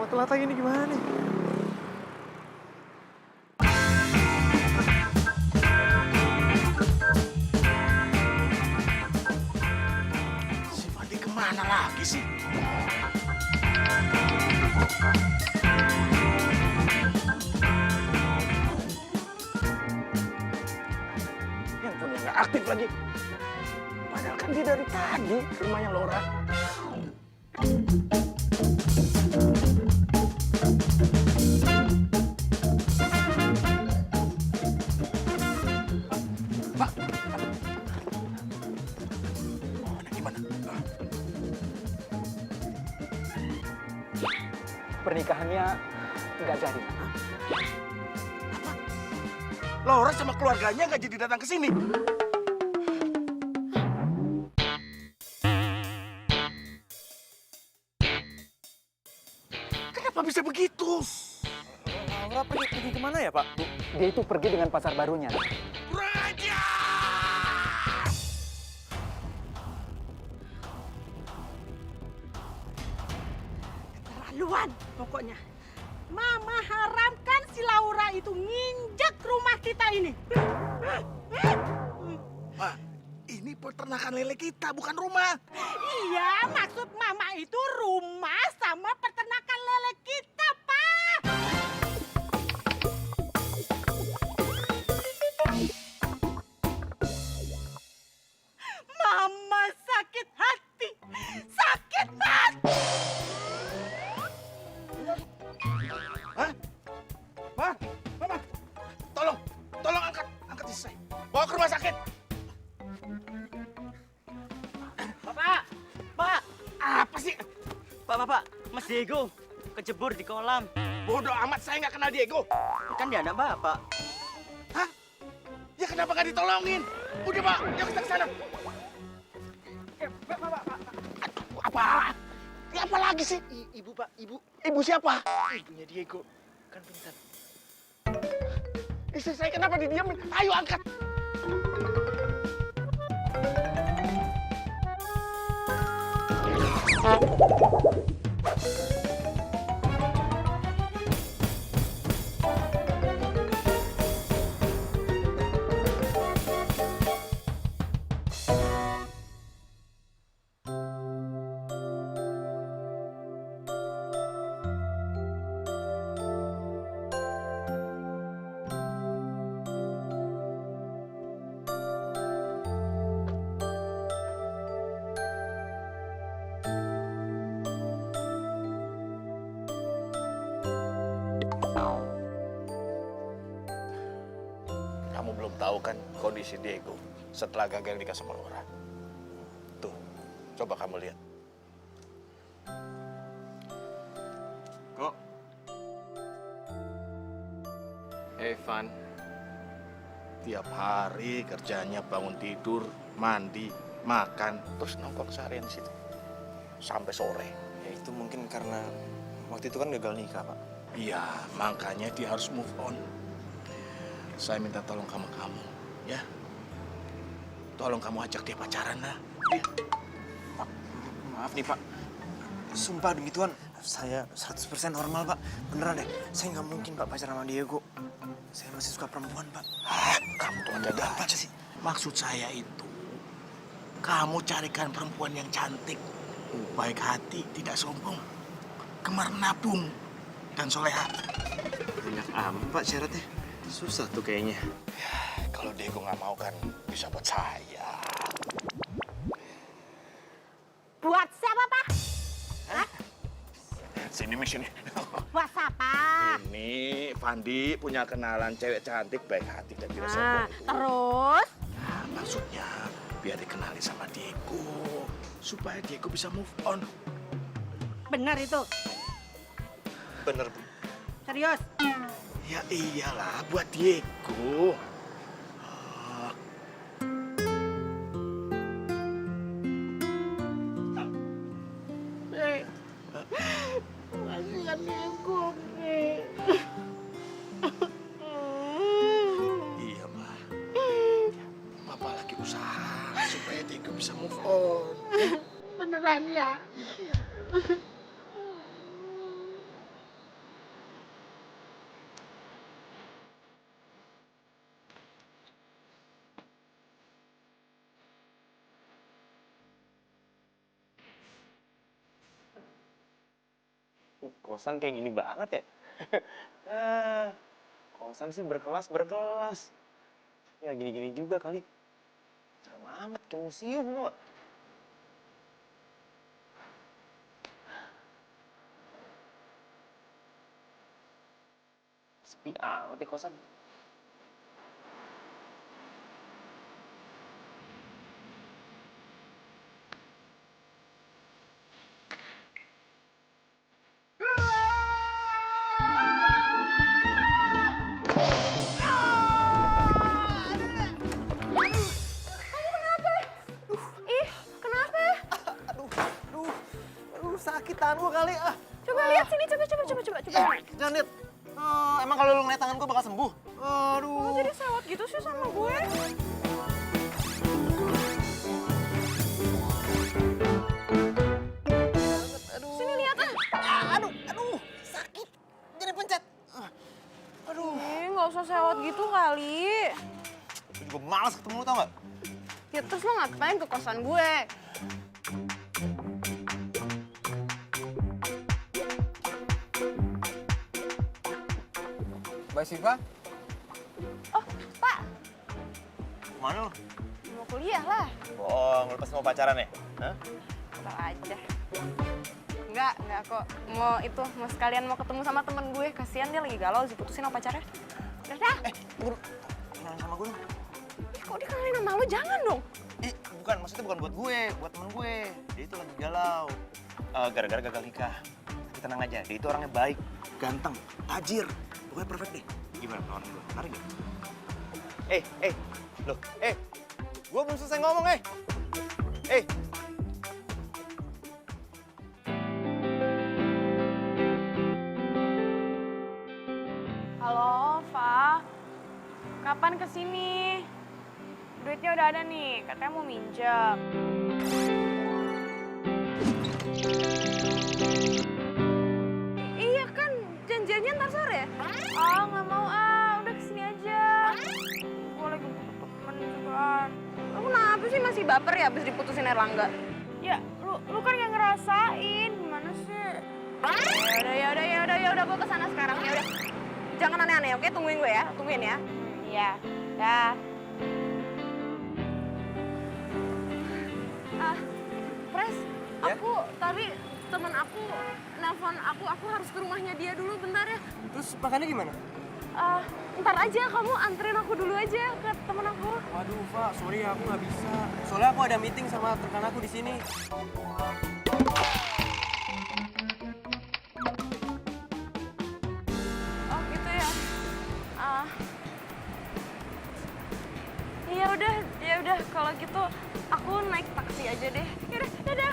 telat lagi ini gimana nih? Si Fandi kemana lagi sih? Handphonenya nggak aktif lagi. Padahal kan dia dari tadi ke rumahnya Laura. Pak. Oh, ini gimana? Pernikahannya nggak jadi. Laura sama keluarganya nggak jadi datang ke sini. Kenapa bisa begitu? Laura pergi kemana ya, Pak? Dia itu pergi dengan pacar barunya. Raja! Keterlaluan pokoknya. Mama haramkan si Laura itu nginjek rumah kita ini. Pak, ini peternakan lele kita, bukan rumah. Iya, maksud Mama itu rumah sama peternakan lele kita, Pak. Mama sakit hati. Sakit hati. Hah? Ma, Mama, tolong angkat istri saya. Bawa ke rumah sakit. Pak, Apa sih? Pak, Mas Diego kejebur di kolam. Bodoh amat, saya nggak kenal Diego. Kan dia anak Bapak. Hah? Ya kenapa nggak ditolongin? Udah, Pak, yuk kita ke sana. Aduh, apa? Ya, apa lagi sih? Ibu, Pak, ibu. Ibu siapa? Ibunya Diego. Kan pingsan. Istri saya kenapa didiamin? Ayo angkat. Kamu belum tahu kan kondisi Diego setelah gagal nikah sama Laura. Tuh, coba kamu lihat. Kok? Evan. Tiap hari kerjanya bangun tidur, mandi, makan, terus nongkrong seharian di situ. Sampai sore. Ya itu mungkin karena waktu itu kan gagal nikah, Pak. Iya, makanya dia harus move on. Saya minta tolong sama kamu, ya. Tolong kamu ajak dia pacaran lah. Ya. Pak, maaf nih, Pak. Sumpah demi Tuhan, saya 100% normal, Pak. Beneran deh, saya nggak mungkin, Pak, pacaran sama Diego. Saya masih suka perempuan, Pak. Kamu tuh ada apa sih? Maksud saya itu, kamu carikan perempuan yang cantik, baik hati, tidak sombong, gemar menabung, dan soleha. Banyak amat, Pak, syaratnya. Susah tuh kayaknya. Ya, kalau Diego nggak mau kan bisa buat saya. Buat siapa, Pak? Sini, sini. Buat siapa? Ini Fandi punya kenalan cewek cantik, baik hati, dan tidak Nah, sombong. terus? Nah, maksudnya biar dikenali sama Diego, supaya Diego bisa move on. Benar itu? Bener, Bu. Serius? Ya iyalah, buat Diego. Kasihan Diego, Iya, Ma. Papa lagi usaha supaya Diego bisa move on. Beneran ya? Kosan kayak gini banget ya? Ah, kosan sih berkelas. Ya gini-gini juga kali. Sama amat kayak museum lo. Sepi amat di kosan. Aduh, sakit tangan gua kali ah. Coba lihat sini, coba. Jangan lihat. Emang kalau lu ngeliat tangan gua bakal sembuh? Aduh. Kok jadi sewot gitu sih sama gue? Sini lihat ah. Aduh, sakit. Jadi pencet. Aduh. Nggak usah sewot gitu kali. Gue juga malas ketemu lu tau gak? Ya terus lo ngapain ke kosan gue? Mbak Siva? Oh, Pak. Kemana lu? Mau kuliah lah. Bohong, lu pas mau pacaran ya? Hah? Ntar aja. Enggak kok. Mau sekalian mau ketemu sama temen gue. Kasihan dia lagi galau diputusin sama pacarnya. Udah dah. Tunggu. Kenalin sama gue dong. Kok dikenalin sama lo? Jangan dong. Bukan, maksudnya bukan buat gue, buat temen gue. Dia itu lagi galau. Gara-gara gagal nikah. Tapi tenang aja, dia itu orangnya baik, ganteng, tajir. Pokoknya perfect deh. Gimana penawaran gue? Menarik gak? Loh, gue belum selesai ngomong, Halo, Fa. Kapan kesini? Duitnya udah ada nih, katanya mau minjem. Iya kan, janjiannya ntar sore. Ah, nggak mau udah kesini aja. Gue lagi butuh temen juga. Lo kenapa sih masih baper ya abis diputusin Erlangga? Ya, lu kan yang ngerasain, gimana sih? Ya udah, gue kesana sekarang, ya udah. Jangan aneh-aneh, oke? Tungguin gue ya, tungguin ya. Iya, dah. Pres, aku tadi temen aku nelpon aku harus ke rumahnya dia dulu bentar ya. Terus makannya gimana? Ntar aja, kamu anterin aku dulu aja ke temen aku. Waduh, Pak, sorry aku nggak bisa. Soalnya aku ada meeting sama rekan aku di sini. Oh gitu ya. Ya udah kalau gitu aku naik taksi aja deh. Yaudah, dadah.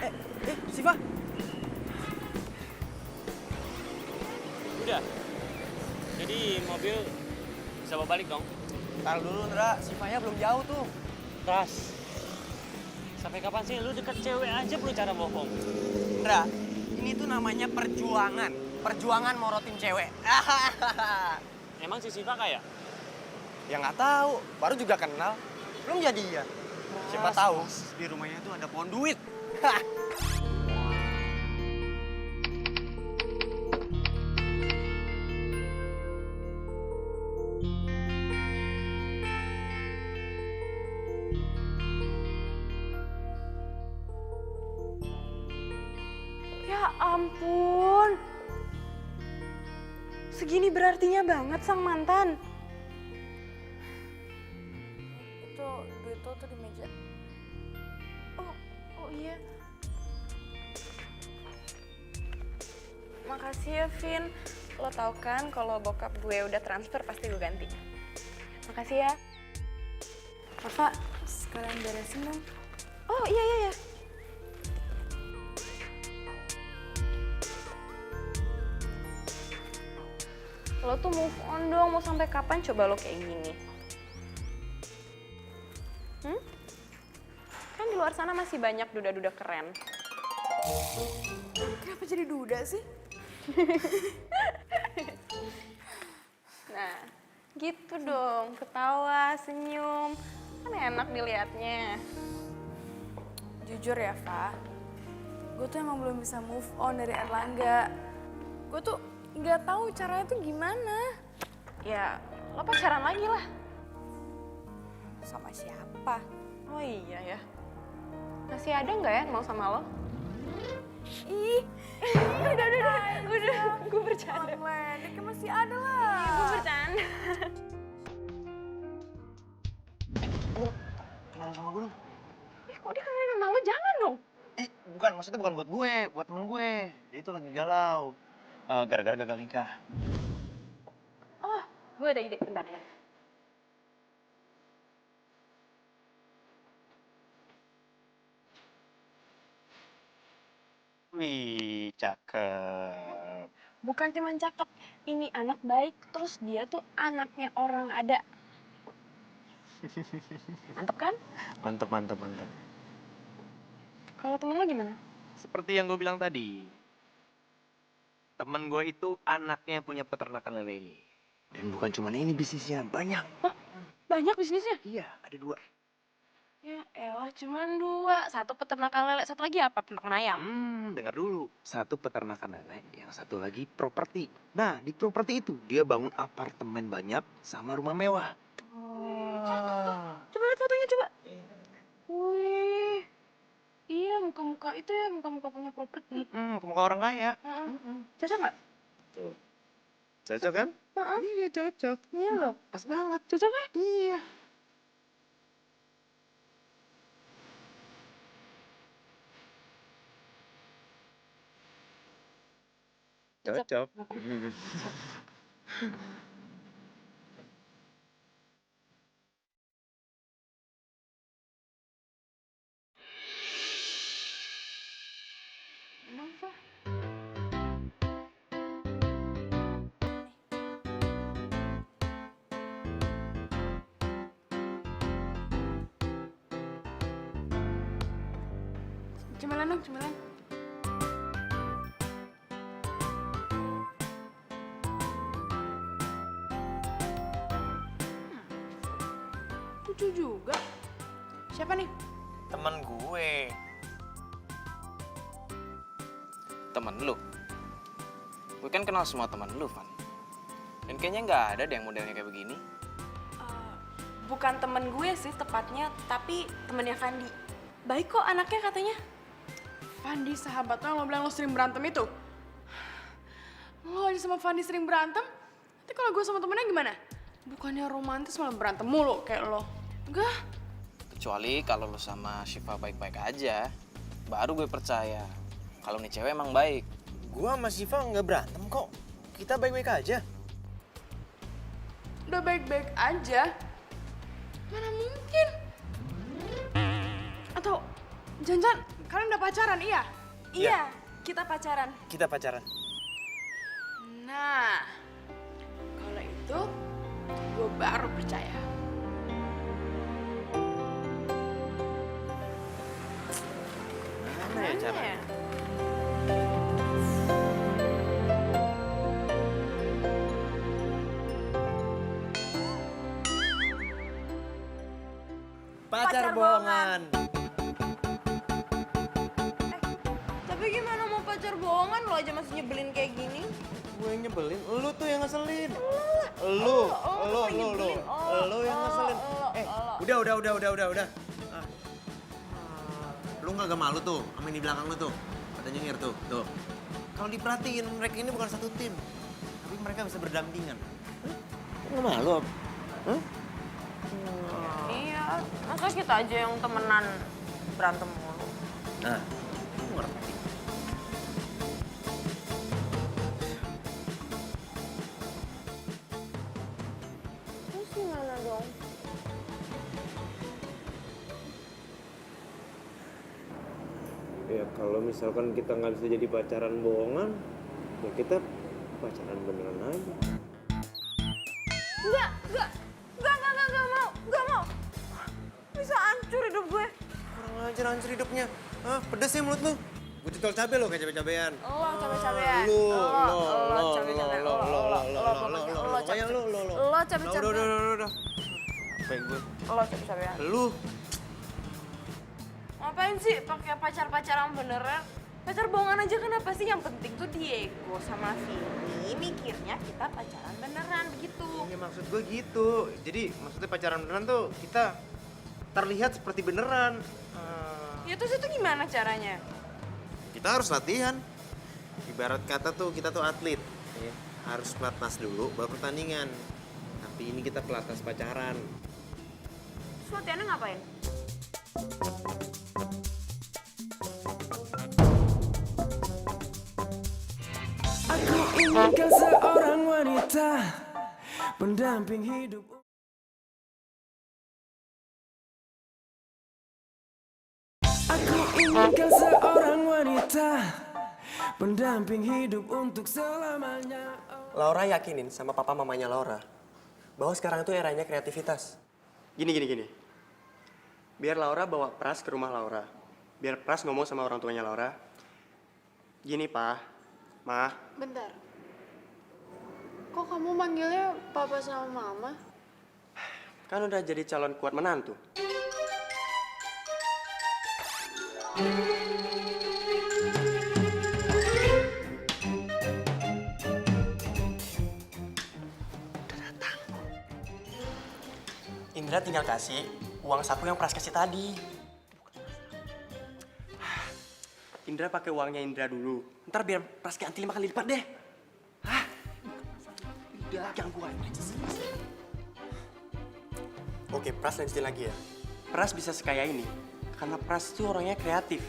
Siva, Udah. Jadi mobil bisa bawa balik dong. taruh dulu, Ndra. Sivanya belum jauh tuh. Ras. Sampai kapan sih lu deket cewek aja perlu cara bohong? Ndra, ini tuh namanya perjuangan. Perjuangan morotin cewek. Emang si Siva kaya? Ya nggak tahu, baru juga kenal. Belum jadian. Siapa tahu di rumahnya tuh ada pohon duit. Ya ampun. Segini berartinya banget sang mantan. Itu duit lo tuh di meja. Oh iya. Makasih ya, Vin. Lo tau kan kalau bokap gue udah transfer pasti gue ganti. Makasih ya. Kakak, sekalian beresin dong. Oh iya. Lo tuh move on dong, mau sampai kapan coba lo kayak gini? Kan di luar sana masih banyak duda-duda keren. Kenapa jadi duda sih? Nah, gitu dong, ketawa, senyum. Kan enak dilihatnya. Jujur ya, Fa. Gue tuh emang belum bisa move on dari Erlangga. Gue tuh nggak tahu caranya tuh gimana. Ya, lo pacaran lagi lah. Sama siapa? Oh iya ya. Masih ada nggak ya yang mau sama lo? Ih, Udah, gue bercanda. Ledek masih ada lah. Gue bercanda. Kenal sama gue dong. Kok dia kenalin sama lo? Jangan dong. Bukan, maksudnya bukan buat gue, buat temen gue. Dia itu lagi galau. Gara-gara gagal nikah. Oh, gue ada ide. Bentar ya. Wih, cakep. Bukan cuma cakep. Ini anak baik, terus dia tuh anaknya orang ada. Mantep kan? Mantep, mantep, mantep. Kalau temen lo gimana? Seperti yang gue bilang tadi. Temen gue itu anaknya punya peternakan lele ini. Dan bukan cuma ini bisnisnya, banyak. Banyak bisnisnya? Iya, ada 2. Ya elah, cuman 2. Satu peternakan lele, satu lagi apa? Peternakan ayam. Dengar dulu. Satu peternakan lele, yang satu lagi properti. Nah, di properti itu dia bangun apartemen banyak sama rumah mewah. Coba lihat fotonya, coba. Wih. Iya, muka-muka itu ya, muka-muka punya properti. Muka orang kaya. Cocok nggak? Cocok kan? Iya, cocok. Iya loh. Pas banget. Cocok kan? Iya. Cocok. Kenapa? Cemilan dong, cemilan. Lucu juga. Siapa nih? Temen gue. Temen lu? Gue kan kenal semua temen lu, Van. Dan kayaknya nggak ada deh yang modelnya kayak begini. Bukan temen gue sih tepatnya, tapi temennya Fandi. Baik kok anaknya katanya. Fandi sahabat lo yang lo bilang lo sering berantem itu? Lo aja sama Fandi sering berantem? Nanti kalau gue sama temennya gimana? Bukannya romantis malah berantem mulu kayak lo. Enggak. Kecuali kalau lu sama Syifa baik-baik aja, baru gue percaya kalau nih cewek emang baik. Gua sama Syifa nggak berantem kok. Kita baik-baik aja. Udah baik-baik aja. Mana mungkin? Atau jangan-jangan kalian udah pacaran, iya? Iya, kita pacaran. Kita pacaran. Nah, kalau itu gue baru percaya. Mana ya caranya? Pacar bohongan. Tapi gimana mau pacar bohongan? Lo aja masih nyebelin kayak gini. Gue yang nyebelin, lu tuh yang ngeselin. Lu yang ngeselin. Udah. Lu nggak malu tuh sama ini belakang lu tuh. Kata nyengir tuh. Kalau diperhatiin, mereka ini bukan satu tim. Tapi mereka bisa berdampingan. Nggak malu? Hah? Iya, masa kita aja yang temenan berantem mulu. Nah, lu ngerti. Terus gimana dong? Ya kalau misalkan kita nggak bisa jadi pacaran bohongan, ya kita pacaran beneran aja. Enggak mau. Bisa hancur hidup gue. Kurang ajar hancur hidupnya. Hah, pedes ya mulut lu. Gue citol cabe lo kayak cabe-cabean. Lo cabe-cabean. Lu cabe-cabean. Lo cabe-cabean. Udah. Capek gue. Lo cabe-cabean. Lu. Ngapain sih pakai pacar-pacaran beneran? Pacar bohongan aja kenapa sih? Yang penting tuh Diego sama Vini mikirnya kita pacaran beneran begitu. Ya maksud gue gitu. Jadi maksudnya pacaran beneran tuh kita terlihat seperti beneran. Ya terus itu gimana caranya? Kita harus latihan. Ibarat kata tuh kita tuh atlet. Ya. Harus pelatnas dulu baru pertandingan. Tapi ini kita pelatnas pacaran. Terus latihannya ngapain? Aku inginkan seorang wanita pendamping hidup. Aku inginkan seorang wanita pendamping hidup untuk selamanya. Laura yakinin sama papa mamanya Laura bahwa sekarang itu eranya kreativitas. Gini. Biar Laura bawa Pras ke rumah Laura. Biar Pras ngomong sama orang tuanya Laura. Gini, Pa, Ma. Bentar. Kok kamu manggilnya papa sama mama? Kan udah jadi calon kuat menantu. Indra tinggal kasih uang saku yang Pras kasih tadi. Indra pakai uangnya Indra dulu. Ntar biar Pras ganti 5 kali lipat deh. Hah? Udah, ganggu aja sih. Oke, Pras lanjutin lagi ya. Pras bisa sekaya ini karena Pras itu orangnya kreatif.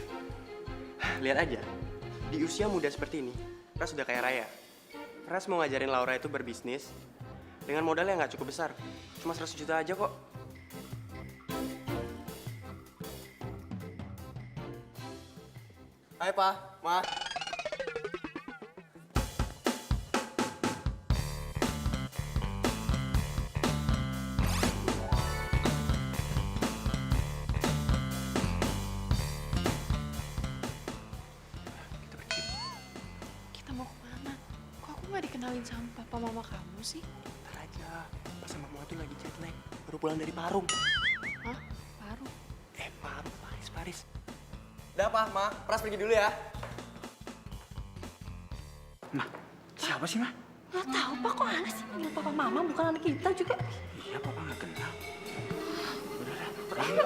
Lihat aja, di usia muda seperti ini, Pras sudah kaya raya. Pras mau ngajarin Laura itu berbisnis dengan modal yang nggak cukup besar. Cuma 100 juta aja kok. Hai, Pa, Ma. Kita mau kemana? Kok aku nggak dikenalin sama papa mama kamu sih? Ntar aja, pas sama Mama tuh lagi jet lag. Baru pulang dari Parung. Hah? Baru? Parung, Paris. Udah, Pa, Ma. Pras pergi dulu ya. Siapa sih, Ma? Nggak tahu, Pak. Kok aneh sih manggil papa mama bukan anak kita juga? Iya, Papa nggak kenal. Pras.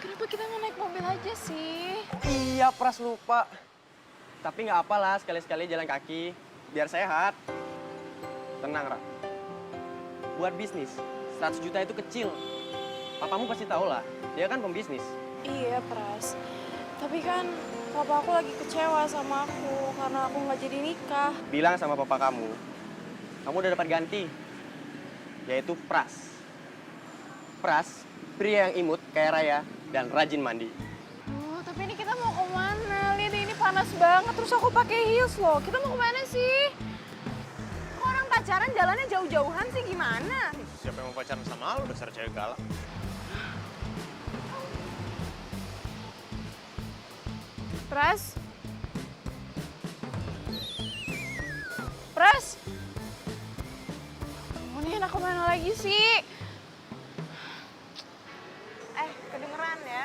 Kenapa kita nggak naik mobil aja sih? Iya, Pras lupa. Tapi nggak apalah, sekali-sekali jalan kaki. Biar sehat. Tenang, Ra. Buat bisnis, 100 juta itu kecil. Papamu pasti tahu lah, dia kan pembisnis. Iya, Pras. Tapi kan papa aku lagi kecewa sama aku karena aku nggak jadi nikah. Bilang sama papa kamu udah dapat ganti, yaitu Pras. Pras, pria yang imut, kaya raya, dan rajin mandi. Oh, tapi ini kita mau kemana? Lihat ini panas banget, terus aku pakai heels loh. Kita mau kemana sih? Kok orang pacaran jalannya jauh-jauhan sih gimana? Siapa yang mau pacaran sama lu? Dasar cewek galak. Pras? Ini enak kemana lagi sih? Kedengeran ya?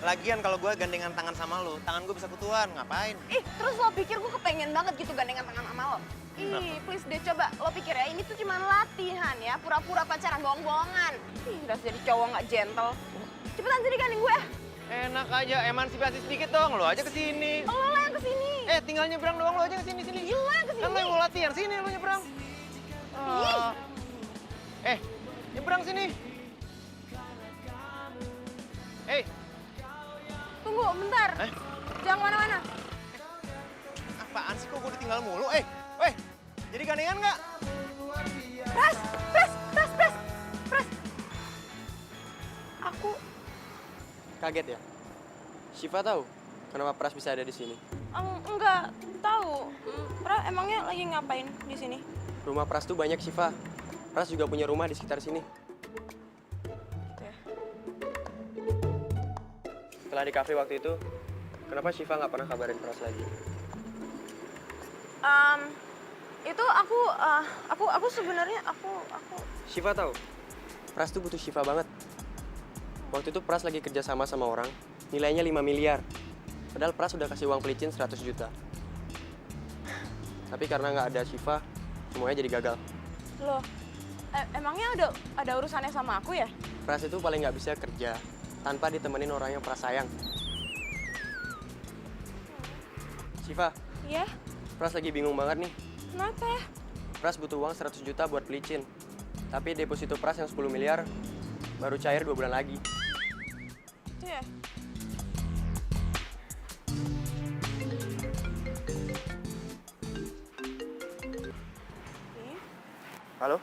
Lagian kalau gue gandengan tangan sama lu, tangan gue bisa kutuan, ngapain? Terus lo pikir gue kepengen banget gitu gandengan tangan sama lo? Please deh coba lo pikir ya, ini tuh cuma latihan ya, pura-pura pacaran bohong-bohongan. Udah jadi cowok nggak gentle. Cepetan sini gandeng gue. Enak aja, emansipasi sedikit dong, lu aja kesini. Lo yang kesini. Tinggal nyebrang doang, lu aja kesini. Lo yang kesini. Kan lu yang mau latihan, sini lu nyebrang. Nyebrang sini. Tunggu, bentar. Jangan kemana-mana. Apaan sih kok gue ditinggal mulu? Jadi gandengan nggak? Pras. Aku Kaget ya? Syifa tahu kenapa Pras bisa ada di sini? Enggak tahu. Emangnya lagi ngapain di sini? Rumah Pras tuh banyak, Syifa. Pras juga punya rumah di sekitar sini. Setelah di kafe waktu itu, kenapa Syifa nggak pernah kabarin Pras lagi? Itu aku sebenarnya aku. Syifa tahu Pras tuh butuh Syifa banget. Waktu itu Pras lagi kerja sama orang, nilainya 5 miliar. Padahal Pras udah kasih uang pelicin 100 juta. Tapi karena nggak ada Syifa, semuanya jadi gagal. Loh, emangnya ada urusannya sama aku ya? Pras itu paling nggak bisa kerja tanpa ditemenin orang yang Pras sayang. Syifa, Iya? Pras lagi bingung banget nih. Kenapa? Pras butuh uang 100 juta buat pelicin. Tapi deposito Pras yang 10 miliar baru cair 2 bulan lagi. Itu ya? Halo?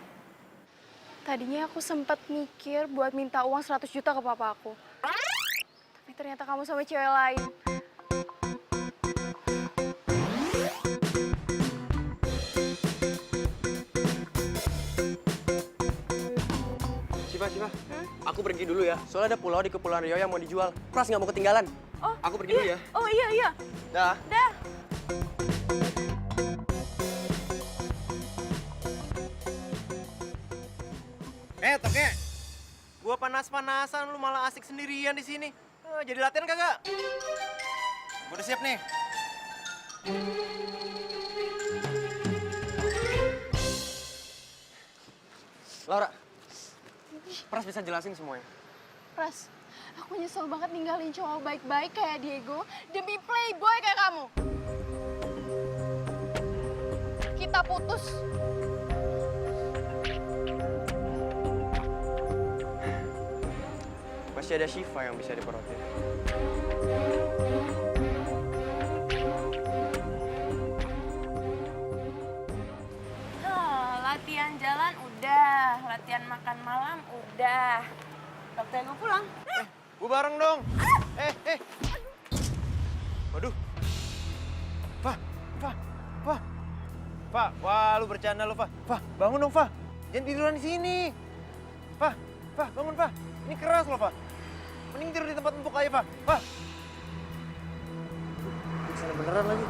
Tadinya aku sempat mikir buat minta uang 100 juta ke papa aku. Tapi ternyata kamu sama cewek lain. Syifa, aku pergi dulu ya. Soalnya ada pulau di Kepulauan Riau yang mau dijual. Pras nggak mau ketinggalan. Oh, Aku pergi dulu ya. Oh iya. Dah. Dah. Toke. Gua panas-panasan, lu malah asik sendirian di sini. Jadi latihan kagak? Gua udah siap nih. Laura, Pras bisa jelasin semuanya. Pras, aku nyesel banget ninggalin cowok baik-baik kayak Diego demi playboy kayak kamu. Kita putus. Masih ada Syifa yang bisa diporotin. Latihan jalan udah, latihan makan malam udah. Waktunya gue pulang. Gua bareng dong. Waduh. Fa, wah lu bercanda lu, Fa. Fa, bangun dong, Fa. Jangan tiduran di sini. Fa, bangun, Fa. Ini keras loh, Fa. Mending tidur di tempat empuk aja, Fa. Fa. Salah beneran lagi.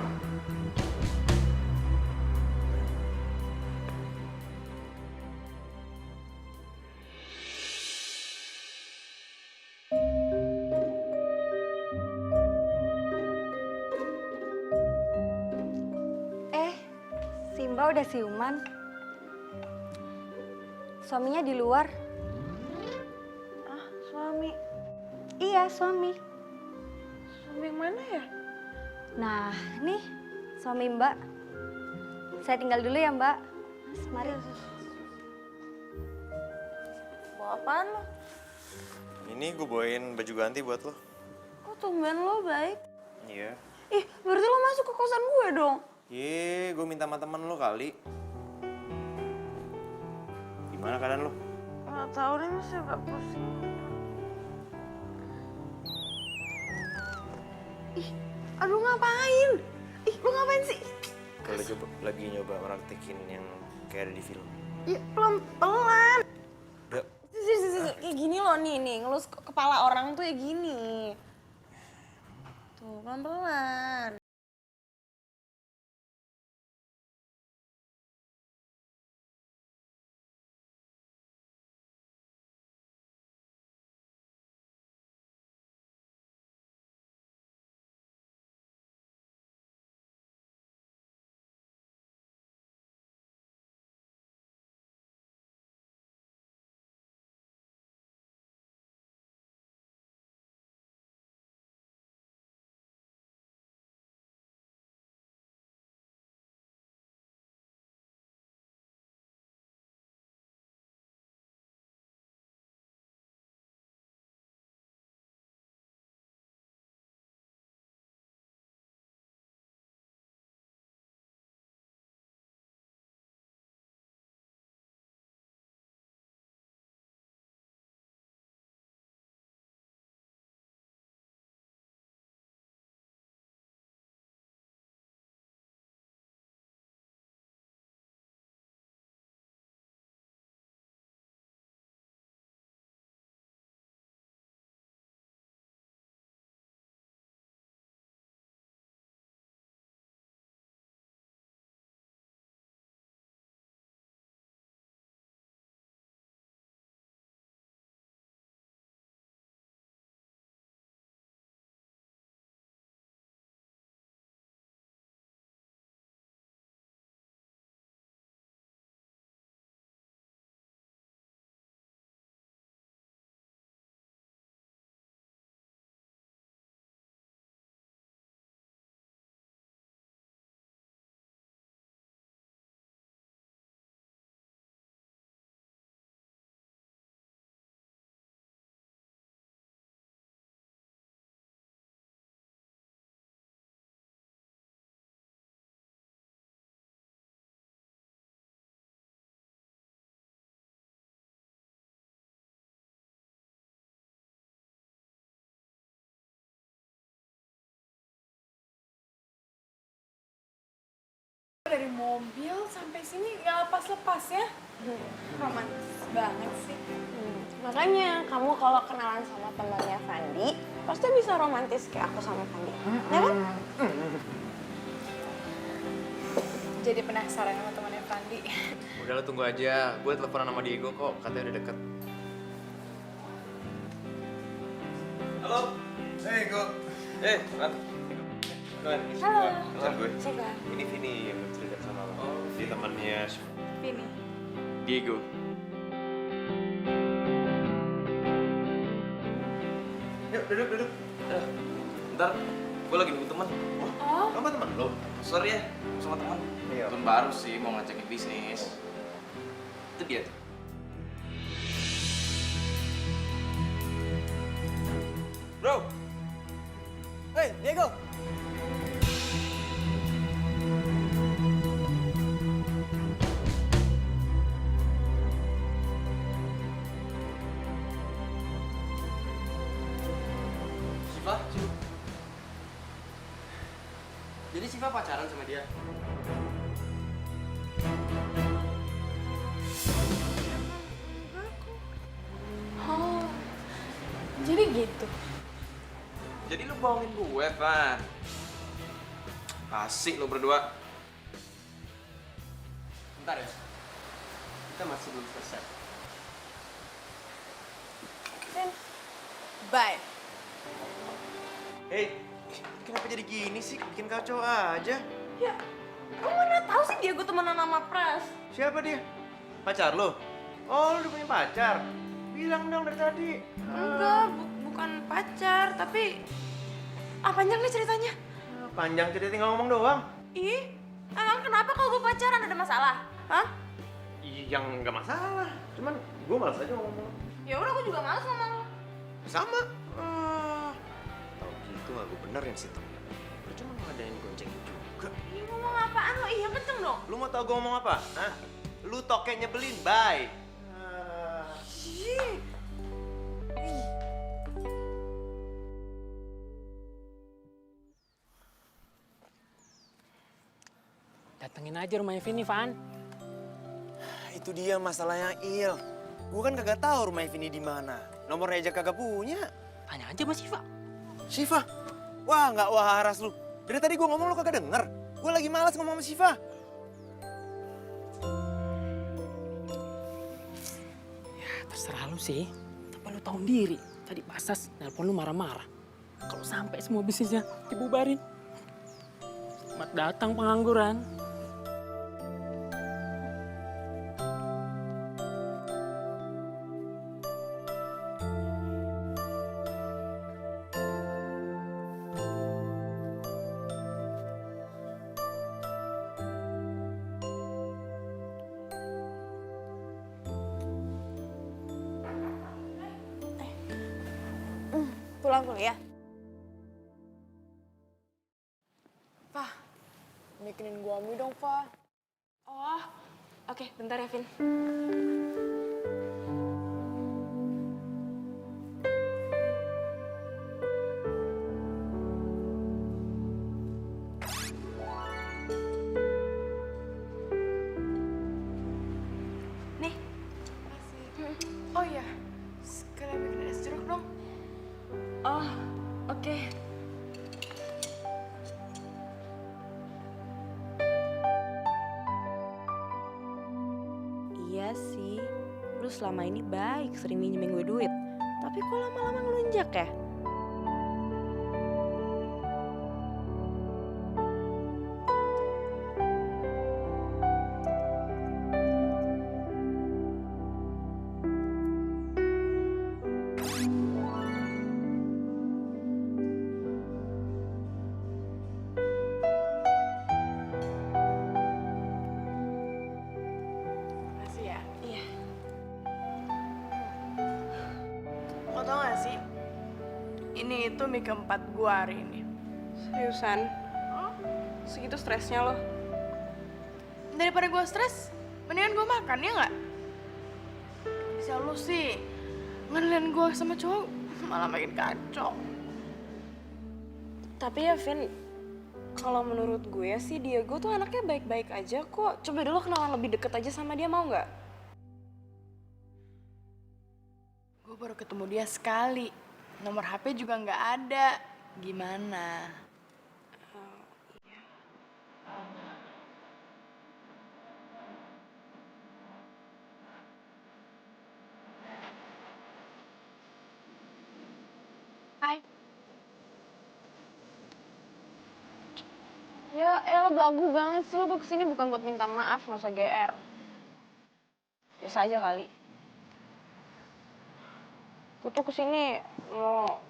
Simba udah siuman. Suaminya di luar. Ah, suami. Iya, suami. Suami yang mana ya? Nah, nih suami Mbak. Saya tinggal dulu ya, Mbak. Mas, mari. Bawa apaan lo? Ini gue bawain baju ganti buat lo. Kok tumben lo baik? Iya. Ih, berarti lo masuk ke kosan gue dong. Gue minta sama temen lo kali. Gimana keadaan lo? Nggak tahu nih, masih agak pusing. Ih, aduh ngapain? Ih, lo ngapain sih? Lagi nyoba praktekin yang kayak ada di film. Ya, pelan-pelan. Udah. Kayak gini loh nih, ngelus kepala orang tuh ya gini. Tuh, pelan-pelan. mobil sampai sini nggak lepas-lepas ya. Romantis banget sih. Makanya kamu kalau kenalan sama temannya Fandi, pasti bisa romantis kayak aku sama Fandi. Ya kan? Jadi penasaran sama temannya Fandi. Udah lo tunggu aja, gue teleponan sama Diego kok, katanya udah deket. Halo. Hey, Go. Ran. Halo. Kenal gue. Siapa? Ini Vini yang bercerita sama lo. Dia temannya Syifa. Vini. Diego. Yuk, duduk. Ntar, gue lagi nunggu temen. Oh, Kamu teman lo? Sorry ya, sama temen. Iya. Temen baru sih, mau ngajakin bisnis. Itu dia tuh. Bro. Hey, Diego. Syifa? Jadi Syifa pacaran sama dia? oh. Jadi gitu. Jadi lu bohongin gue, Van. Asik lu berdua. Bentar ya. Kita masih belum selesai. Bye. Hey, kenapa jadi gini sih? Bikin kacau aja. Ya, kamu mana tahu sih dia gue temenan sama Pras. Siapa dia? Pacar lo? Oh, lo udah punya pacar? Bilang dong dari tadi. Enggak, bukan pacar, tapi panjang nih ceritanya. Panjang cerita tinggal ngomong doang. Ih, emang kenapa kalau gue pacaran ada masalah? Hah? Yang nggak masalah. Cuman gue malas aja ngomong. Ya udah, gue juga males ngomong. Sama. Tahu gitu nggak gue benerin sih tuh. Cuma ngadain gonceng juga. Ih, ngomong apaan lo? Iya kenceng dong. Lu mau tau gue ngomong apa? Hah? Lu toke nyebelin, bye. Ih. Datengin aja rumahnya Vini, Van. Itu dia masalahnya, Il. Gue kan kagak tahu rumah Vini di mana. Nomornya aja kagak punya. Tanya aja sama Syifa. Syifa? Wah, nggak waras lu. Dari tadi gue ngomong lu kagak denger. Gue lagi malas ngomong sama Syifa. Ya, terserah lu sih. Tapi lu tahu diri. Tadi Pasas nelpon lu marah-marah. Kalau sampai semua bisnisnya dibubarin. Selamat datang pengangguran. Pulang kuliah. Fah, bikinin gua mie dong, Fah. Oh, oke, bentar ya, Vin. Nih. Makasih. Oh iya, sekalian bikin es jeruk dong. Oh, oke. Iya sih, lu selama ini baik sering minjemin gue duit. Tapi kok lama-lama ngelunjak ya? Makasih ya. Iya. Lo tau gak sih? Ini itu mie keempat gua hari ini. Seriusan? Oh, segitu stresnya lo. Daripada gua stres, mendingan gua makan, ya nggak? Bisa lo sih, ngenilin gua sama cowok malah makin kacau. Tapi ya, Vin, Kalau menurut gue sih Diego tuh anaknya baik-baik aja kok. Coba dulu kenalan lebih deket aja sama dia, mau nggak? Gue baru ketemu dia sekali. Nomor HP juga nggak ada. Gimana? Hai. Ya, elah belagu banget sih. Lo kesini bukan buat minta maaf, nggak usah GR. Biasa aja kali. Gue tuh kesini mau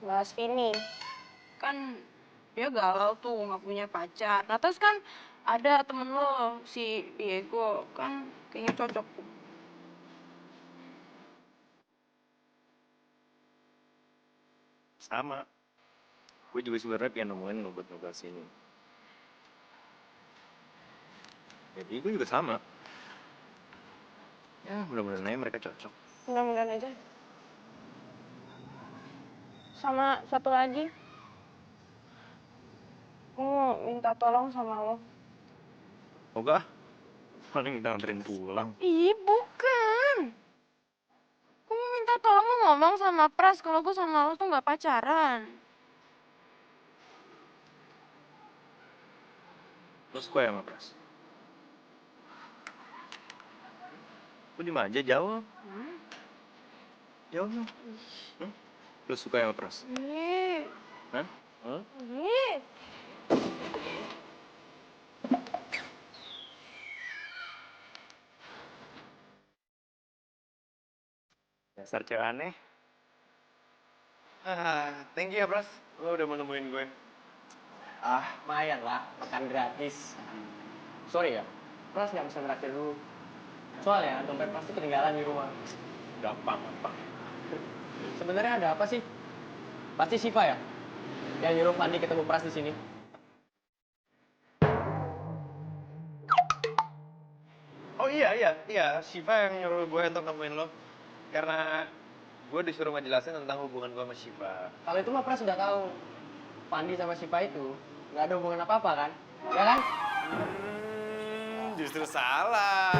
bahas Vini. Kan dia galau tuh, nggak punya pacar. Nah terus kan ada temen lo, si Diego. Kan kayaknya cocok tuh. Sama. Gue juga sebenarnya pengen nemuin lo buat ngobrol sini. Jadi gue juga sama. Ya mudah-mudahan aja mereka cocok. Mudah-mudahan aja. Sama satu lagi. Gue mau minta tolong sama lo. Moga. Paling minta nganterin pulang. Ih, bukan. Gue mau minta tolong lo ngomong sama Pras kalau gue sama lo tuh nggak pacaran. Lo suka ya sama Pras? Lo di mana aja jawab. Jawab dong. Lo suka ya sama Pras? Ih. Hah? Hah? Ih. Dasar cewek aneh. Thank you ya Pras. Lo udah mau nemuin gue. Lumayan lah, makan gratis. Sorry ya, Pras nggak bisa ngeraktir dulu. Soalnya dompet Pras tuh ketinggalan di rumah. Gampang. Sebenarnya ada apa sih? Pasti Siva ya? Yang nyuruh Pandi ketemu Pras di sini. Oh iya, Shiva yang nyuruh gue untuk nemuin lo. Karena gue disuruh ngejelasin tentang hubungan gue sama Shiva. Kalau itu mah Pras sudah tahu. Pandi sama Siva itu nggak ada hubungan apa-apa kan? Ya kan? Justru salah.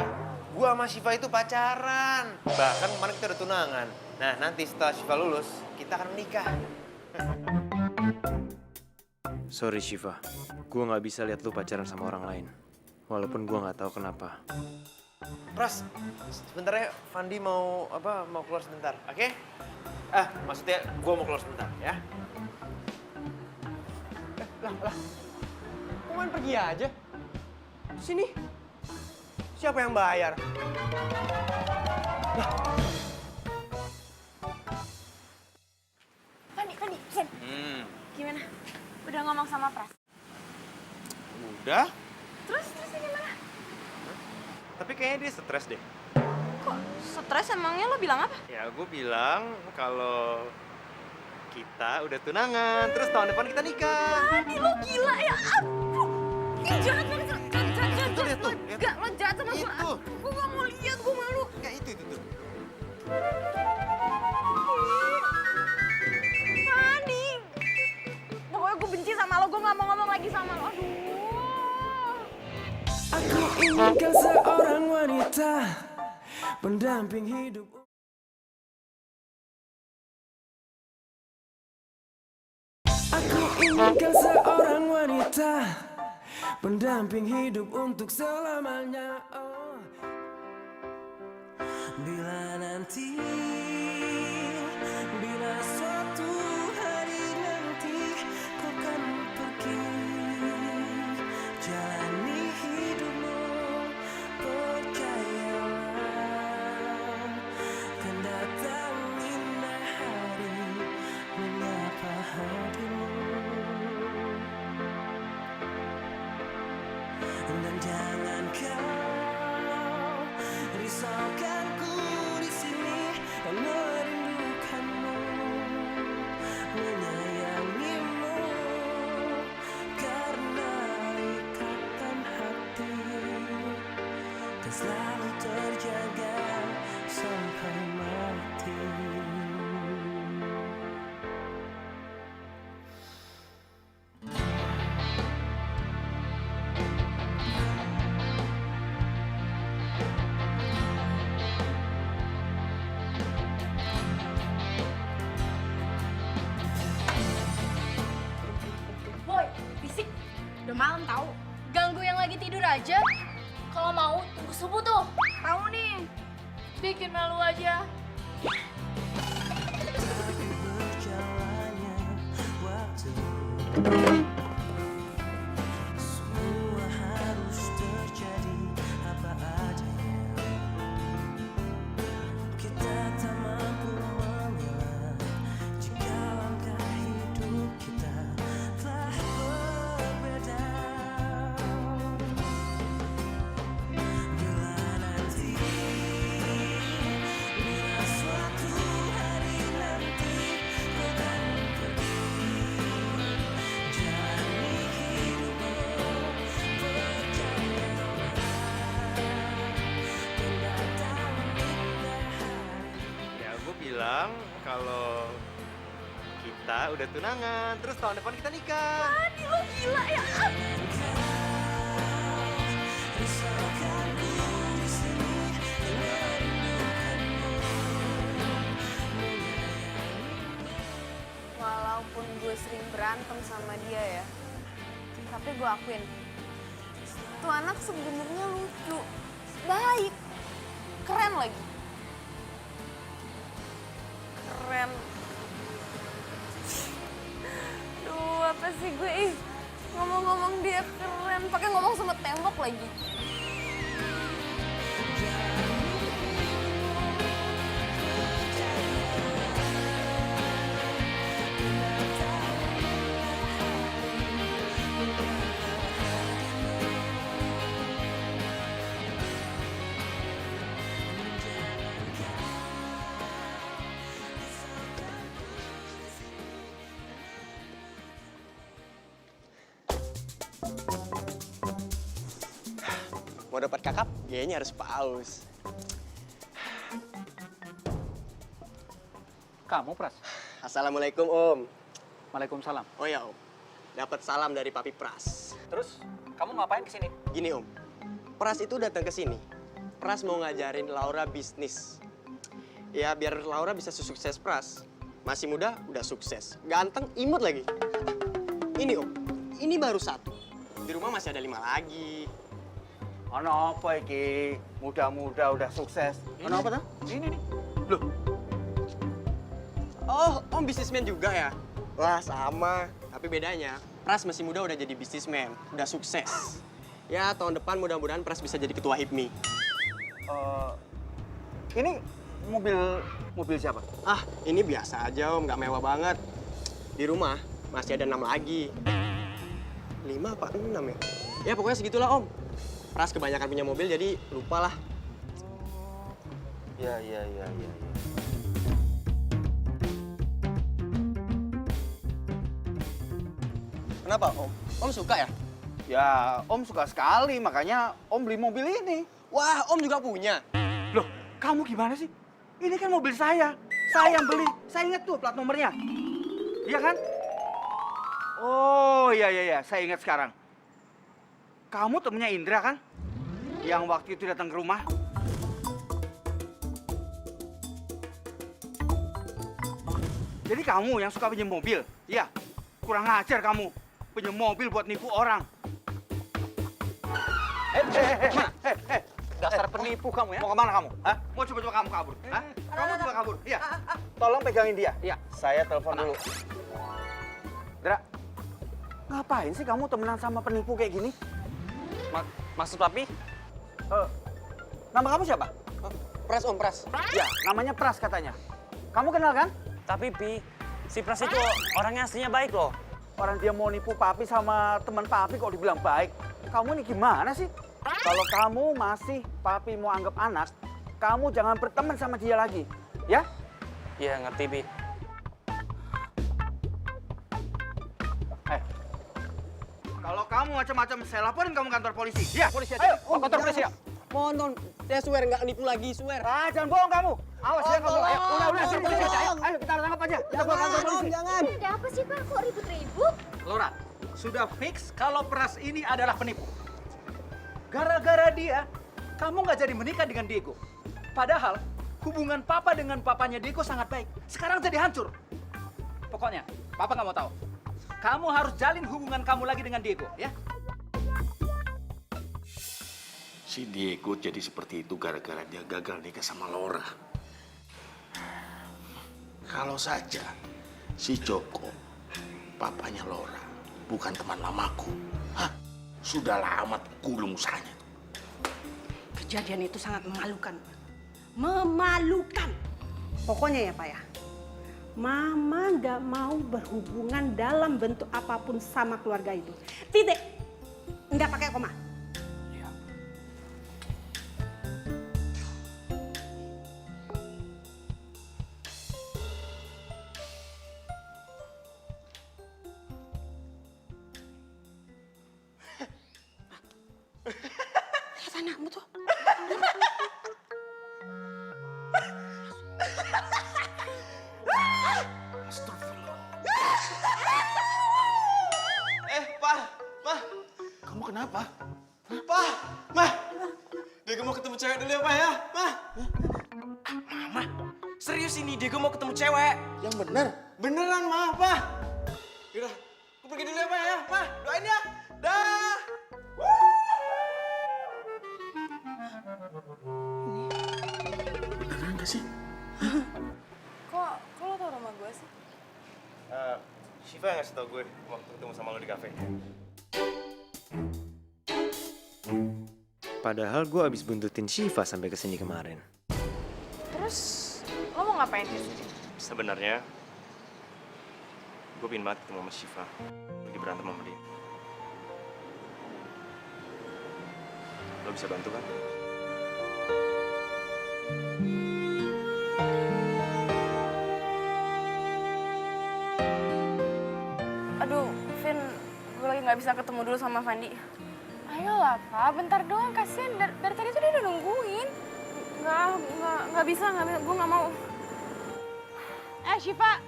Gue sama Shiva itu pacaran. Bahkan kemarin kita udah tunangan. Nah, nanti setelah Shiva lulus, kita akan menikah. Sorry Shiva, gue nggak bisa lihat lu pacaran sama orang lain. Walaupun gue nggak tahu kenapa. Pras, sebentar ya, Fandi mau keluar sebentar, oke? Maksudnya gue mau keluar sebentar, ya? Kok main pergi aja? Sini. Siapa yang bayar? Fandi, Ken. Gimana? Udah ngomong sama Pras? Udah, Terus gimana? tapi kayaknya dia stres deh. Kok stres emangnya lo bilang apa? Ya, gue bilang kalau kita udah tunangan, terus tahun depan kita nikah. Fandi, lo gila ya ampun. Ih, jahat banget. Tuh, lihat tuh, lihat. Gak, lo jahat sama gue. Itu. Gue gak mau lihat, gue malu. Ya, itu tuh. Fandi. Pokoknya gue benci sama lo, gue gak mau ngomong lagi sama lo. Aduh. Aku inginkan seorang wanita pendamping hidup. Aku inginkan seorang wanita pendamping hidup untuk selamanya. Oh. Bila nanti, bila suatu hari nanti kau kan pergi, jalani hidupmu, percayalah, kan datang indah hari menyapa hatimu. Dan jangan kau risaukanku di sini, merindukanmu, menyayangimu, karena ikatan hati kan selalu terjaga sampai mati. malam tahu. Ganggu yang lagi tidur aja. Kalau mau tunggu subuh tuh. Tahu nih. Bikin malu aja. Berjalannya waktu, semua harus terjadi apa adanya. Kita tak mampu memilah jika langkah hidup kita telah berbeda. Bila nanti, bila suatu hari nanti kau akan pergi, jalani hidupmu, percayalah, dan datang indah hari. Ya, gue bilang kalau kita udah tunangan, terus tahun depan kita nikah. Adi lo gila ya. Risaukan ku di sini merindukanmu. Walaupun gue sering berantem sama dia ya, tapi gue akuin tuh anak sebenarnya lucu, baik, keren lagi. Keren. Duh, apa sih gue ngomong-ngomong dia keren, pakai ngomong sama tembok lagi. Mau dapat kakap, kayaknya harus paus. Kamu, Pras? Assalamualaikum, Om. Waalaikumsalam. Oh ya, Om. Dapat salam dari Papi Pras. Terus, kamu ngapain kesini? Gini, Om. Pras itu datang ke sini. Pras mau ngajarin Laura bisnis. Ya, biar Laura bisa sukses Pras. Masih muda, udah sukses. Ganteng, imut lagi. Ini, Om. Ini baru 1. Di rumah masih ada 5 lagi. Ono apa iki? Muda-muda udah sukses. Ono apa tuh? Ini nih. Loh, Oh, Om bisnismen juga ya? Wah, sama. Tapi bedanya, Pras masih muda udah jadi bisnismen. Udah sukses. Ya, tahun depan mudah-mudahan Pras bisa jadi ketua HIPMI. ini mobil siapa? Ah, ini biasa aja, Om. Nggak mewah banget. Di rumah masih ada 6 lagi. 5 apa 6 ya? Ya, pokoknya segitulah, Om. Pras kebanyakan punya mobil, jadi lupa lah. Ya. Kenapa, Om? Om suka ya? Ya, Om suka sekali, makanya Om beli mobil ini. Wah, Om juga punya. Loh, kamu gimana sih? Ini kan mobil saya. Saya yang beli. Saya ingat tuh plat nomornya. Iya kan? Oh, iya. Saya ingat sekarang. Kamu temennya Indra kan? Yang waktu itu datang ke rumah. Jadi kamu yang suka pinjam mobil? Iya. Kurang ajar kamu. Pinjam mobil buat nipu orang. Dasar penipu kamu ya. Mau kemana kamu? Hah? Mau coba-coba kamu kabur? Hah? Kamu coba kabur? Iya. Tolong pegangin dia. Iya. Saya telepon dulu. Dra, ngapain sih kamu temenan sama penipu kayak gini? Maksud papi? Nama kamu siapa? Pras, Om, Pras. Ya, namanya Pras katanya. Kamu kenal kan? Tapi Pi, si Pras itu orangnya aslinya baik loh. Orang dia mau nipu papi sama teman papi kok dibilang baik. Kamu ini gimana sih? Kalau kamu masih papi mau anggap anak, kamu jangan berteman sama dia lagi. Ya? Iya, ngerti Pi. Kalau kamu macam-macam, saya laporin kamu kantor polisi. Ya, polisi aja. Ayo, kantor polisi ya. Mohon, saya swear nggak nipu lagi, swear. Ah, jangan bohong kamu. Awas ya kamu. Ayo, udah, sini, tolong. aja. Ayo, kita tangkap aja. Kita bawa kantor polisi. Jangan. Ada apa sih Pak? Kok ribut-ribut? Laura, sudah fix kalau Pras ini adalah penipu. Gara-gara dia, kamu nggak jadi menikah dengan Diego. Padahal hubungan Papa dengan papanya Diego sangat baik. Sekarang jadi hancur. Pokoknya, Papa nggak mau tahu. Kamu harus jalin hubungan kamu lagi dengan Diego, ya? Si Diego jadi seperti itu gara-gara dia gagal nikah sama Laura. Kalau saja si Joko, papanya Laura, bukan teman lamaku, sudah lama gulung usahanya. Kejadian itu sangat memalukan. Memalukan. Pokoknya ya Pak ya, Mama nggak mau berhubungan dalam bentuk apapun sama keluarga itu. Titik. Nggak pakai koma. Lihat anakmu tuh. Mah, Kamu kenapa? Mah, Diego mau ketemu cewek dulu ya, Pak ya, Mah. Mama, serius ini Diego mau ketemu cewek. Yang benar. Beneran, Mah, Pak. Yaudah, aku pergi dulu ya, Pak ya, Mah. Doain ya. Dah. Beneran gak sih? Kok lo tau rumah gue sih? Shiva yang ngasih tau gue waktu ketemu sama lo di kafe. Padahal gue abis buntutin Shiva sampai kesini kemarin. Terus lo mau ngapain di sini? Sebenarnya gue pengen banget ketemu sama Shiva. Lagi berantem sama dia. Lo bisa bantu kan? Aduh, Vin, gue lagi nggak bisa ketemu dulu sama Fandi. Ayolah, Pak. Bentar doang. Kasian dari tadi tuh dia udah nungguin. Nggak bisa, gue nggak mau. Syifa.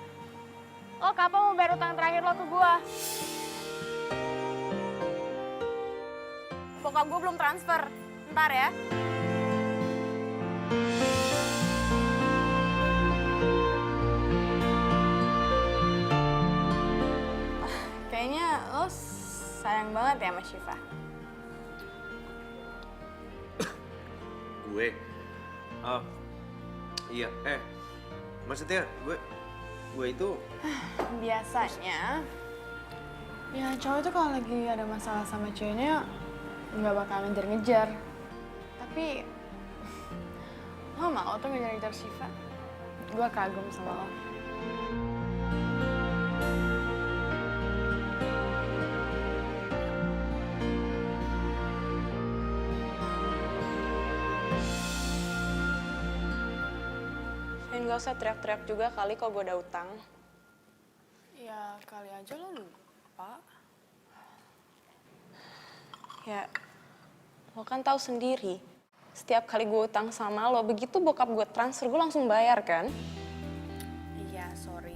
Lo kapan mau bayar utang terakhir lo ke gue? Bokap gue belum transfer, ntar ya. Kayaknya lo sayang banget ya sama Syifa. Gue? Iya, maksudnya gue itu... Biasanya, ya cowok itu kalau lagi ada masalah sama ceweknya nggak bakal ngejar-ngejar. Tapi, lo mau tuh ngejar-ngejar Syifa? Gue kagum sama lo. Gak usah teriak-teriak juga kali kalau gue ada utang. Ya kali aja lo lupa. Ya, lo kan tahu sendiri. Setiap kali gue utang sama lo, begitu bokap gue transfer, gue langsung bayar kan? Iya, sorry.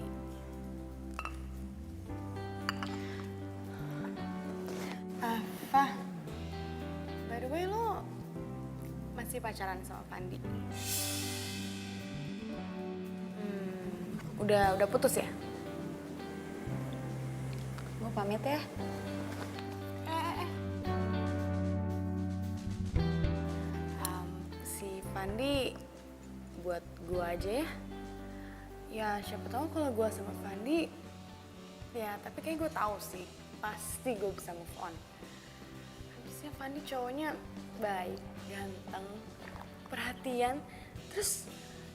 Fah, by the way lo masih pacaran sama Fandi? Udah putus ya? Gue pamit ya. Si Fandi buat gue aja ya. Ya siapa tahu kalau gue sama Fandi, ya tapi kayak gue tahu sih, pasti gue bisa move on. Habisnya Fandi cowoknya baik, ganteng, perhatian, terus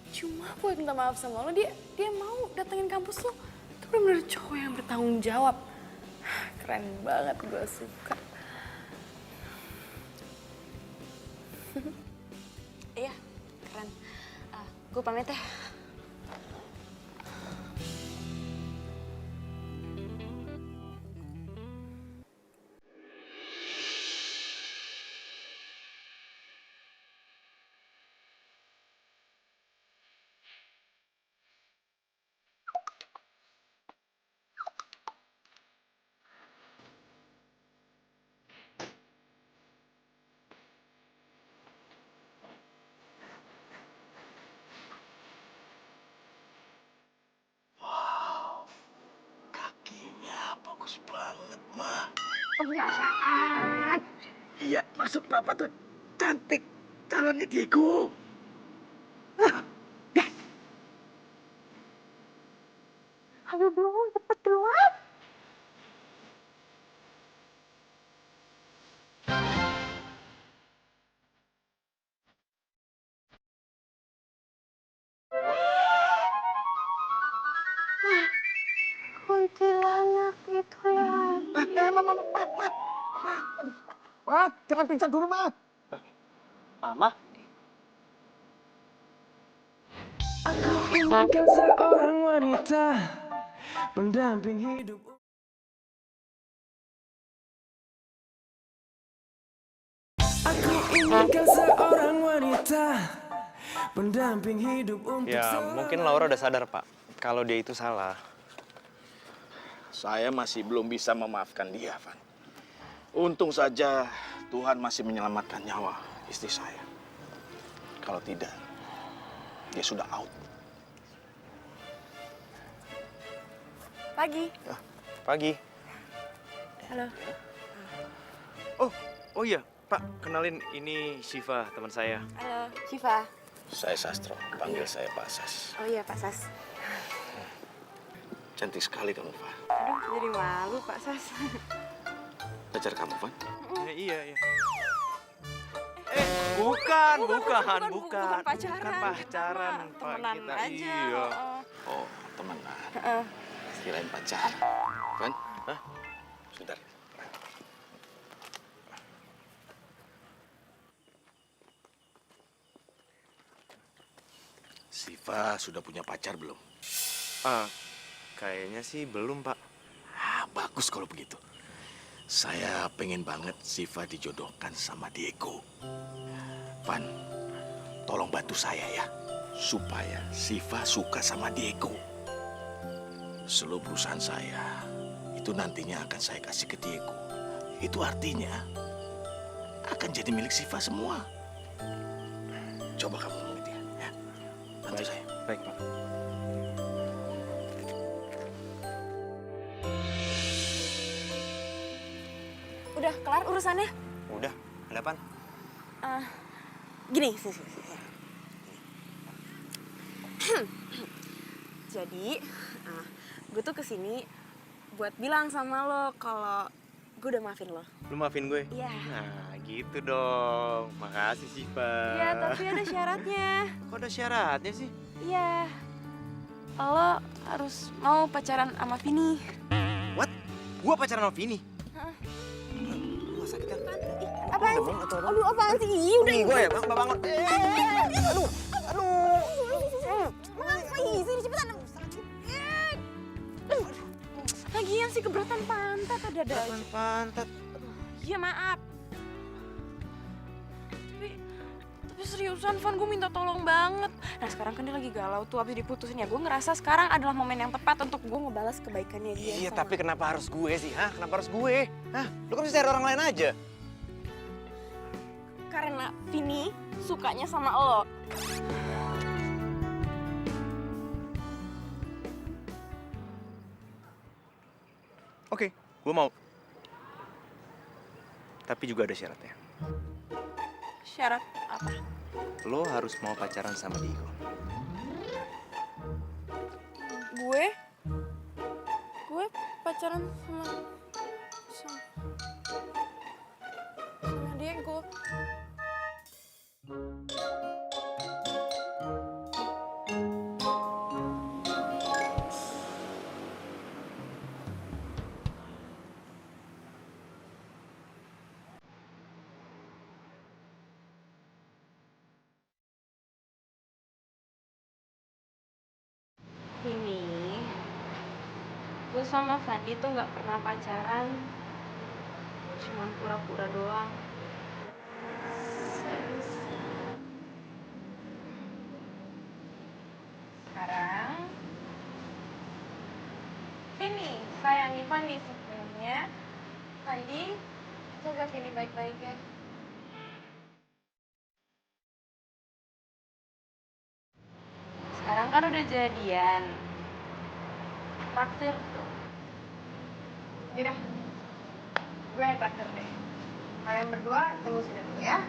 cuma buat minta maaf sama lo, dia mau datengin kampus lo. Itu bener-bener cowok yang bertanggung jawab. Keren banget, gue suka. Iya, keren. Gue pamit ya. Bagus banget, Ma. Kebiasaan. Iya, maksud Papa tuh cantik calonnya Diego. Ayo dong, cepet duluan. Kuntilanak itu lagi. Mat, jangan pingsan dulu, Mat. Mama? Aku inginkan seorang wanita mendamping hidup. Aku inginkan seorang wanita pendamping hidup untuk Ya, mungkin Laura udah sadar, Pak, kalau dia itu salah. Saya masih belum bisa memaafkan dia, Van. Untung saja Tuhan masih menyelamatkan nyawa istri saya. Kalau tidak, dia sudah out. Pagi. Pagi. Halo. Oh iya, Pak, kenalin ini Shiva, teman saya. Halo, Shiva. Saya Sastro, panggil saya Pak Sas. Oh iya, Pak Sas. Cantik sekali kamu, Van. Aduh, jadi malu, Pak Sas. Pacar kamu, Van? Iya. Bukan pacaran. Bukan pacaran, Pak. Temenan Kita aja. iya. Oh, temenan. Kirain pacar. Van? Hah? Sebentar. Siva sudah punya pacar belum? Kayaknya sih belum, Pak. Bagus kalau begitu. Saya pengen banget Siva dijodohkan sama Diego. Van, tolong bantu saya ya. Supaya Siva suka sama Diego. Seluruh perusahaan saya, itu nantinya akan saya kasih ke Diego. Itu artinya akan jadi milik Siva semua. Coba kamu ngomong dia, ya. Bantu saya. Baik, Pak. Udah kelar urusannya? Udah, ada apaan? Gini, sini. Jadi, gue tuh kesini buat bilang sama lo kalau gue udah maafin lo. Lu maafin gue? Iya. Nah, gitu dong. Makasih, Shiva. Iya, tapi ada syaratnya. Kok ada syaratnya sih? Iya. Lo harus mau pacaran sama Vini. What? Gua pacaran sama Vini? Apaan sih? Aduh, apaan sih? Ih, udah. Gue ya, bangun. Aduh. Mengapa sini cepetan. Lagian sih keberatan pantat ada aja. Pantat. Iya, maaf. Tapi seriusan, Van, gue minta tolong banget. Nah, sekarang kan dia lagi galau tuh, abis diputusin ya. Gue ngerasa sekarang adalah momen yang tepat untuk gue ngebalas kebaikannya dia. Iya, sama- tapi kenapa harus gue sih? Hah? Kenapa harus gue? Hah? Lu kan bisa cari orang lain aja. Karena Vini sukanya sama lo. Oke, gue mau. Tapi juga ada syaratnya. Syarat apa? Lo harus mau pacaran sama Diego. Gue pacaran sama Diego. Ini, gue sama Fandi tuh nggak pernah pacaran, cuman pura-pura doang. Sekarang, Vini sayangi Fandi sebelumnya. Fandi, jaga Vini baik-baik ya. Sekarang kan udah jadian. Traktir tuh. Yaudah, gue yang traktir deh. Kalian berdua tunggu sini dulu ya.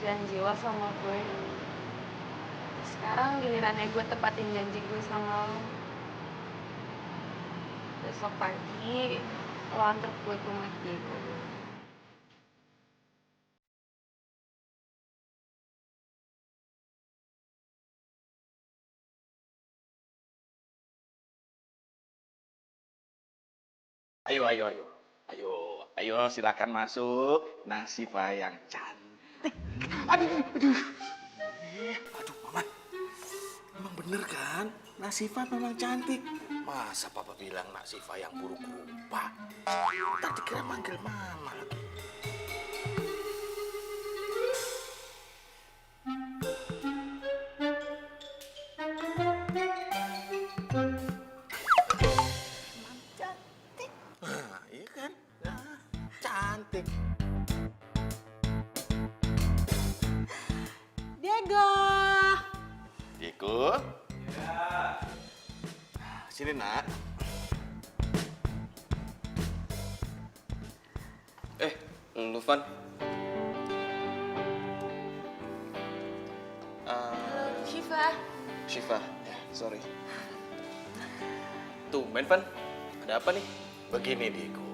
janji lo sama gue. Sekarang gilirannya gue tepatin janji gue sama lo. Besok pagi lo antar gue ke rumah Diego. Ayo, ayo, ayo. Ayo, ayo silakan masuk. Nasifa yang cantik. Aduh, aduh. Aduh, Mama. Memang bener kan? Nasifa memang cantik. Masa Papa bilang Nasifa yang buruk rupa? Ntar dikira manggil Mama lagi. Nah, iya kan? Nah, cantik. Diego. Diego? Ya. Sini, Nak. Lu Van. Syifa. Syifa, ya sorry. Tumben Van, ada apa nih? Begini, Diego.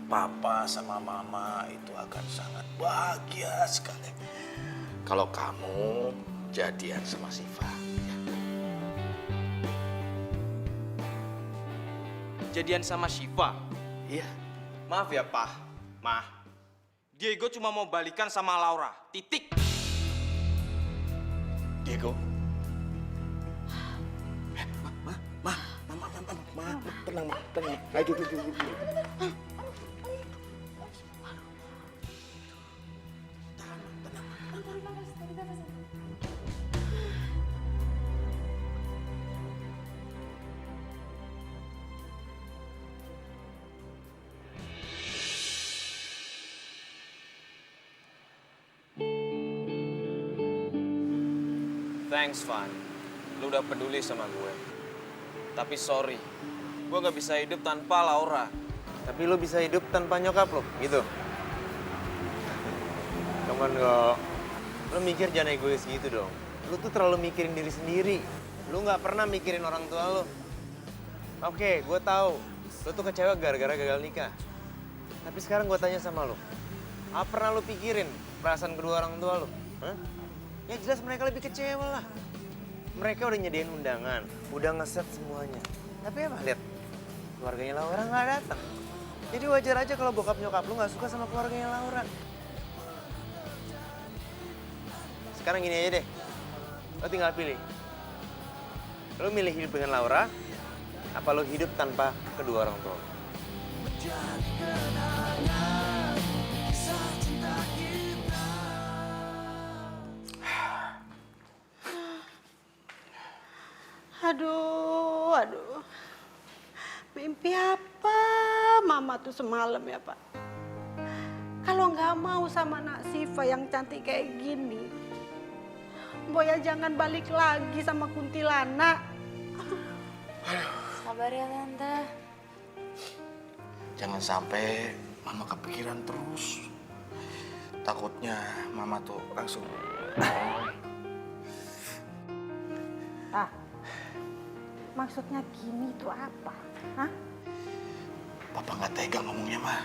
Papa sama Mama itu akan sangat bahagia sekali kalau kamu jadian sama Syifa. Jadian sama Syifa? Iya. Maaf ya, Pak. Ma. Diego cuma mau balikan sama Laura. Titik. Diego. Tenang, tenang. Ayo, duduk. Thanks, Van. Lu udah peduli sama gue. Tapi sorry, gue gak bisa hidup tanpa Laura. Tapi lo bisa hidup tanpa nyokap lo, gitu. Come on, kok. Lo mikir jangan egois gitu dong. Lo tuh terlalu mikirin diri sendiri. Lo nggak pernah mikirin orang tua lo. Oke, gue tahu. Lo tuh kecewa gara-gara gagal nikah. Tapi sekarang gue tanya sama lo. Apa pernah lo pikirin perasaan kedua orang tua lo? Hah? Ya jelas mereka lebih kecewa lah. Mereka udah nyediain undangan, udah ngeset semuanya. Tapi apa, lihat. Keluarganya Laura nggak datang. Jadi wajar aja kalau bokap nyokap lu nggak suka sama keluarganya Laura. Sekarang gini aja deh, lo tinggal pilih. Lo milih hidup dengan Laura, apa lo hidup tanpa kedua orang tua? Aduh. Mimpi apa Mama tuh semalam ya, Pak? Kalau nggak mau sama Nak Syifa yang cantik kayak gini, Boya jangan balik lagi sama kuntilanak. Sabar ya, Tante. Jangan sampai Mama kepikiran terus. Takutnya Mama tuh langsung... Maksudnya gini tuh apa? Hah? Papa nggak tega ngomongnya, Ma.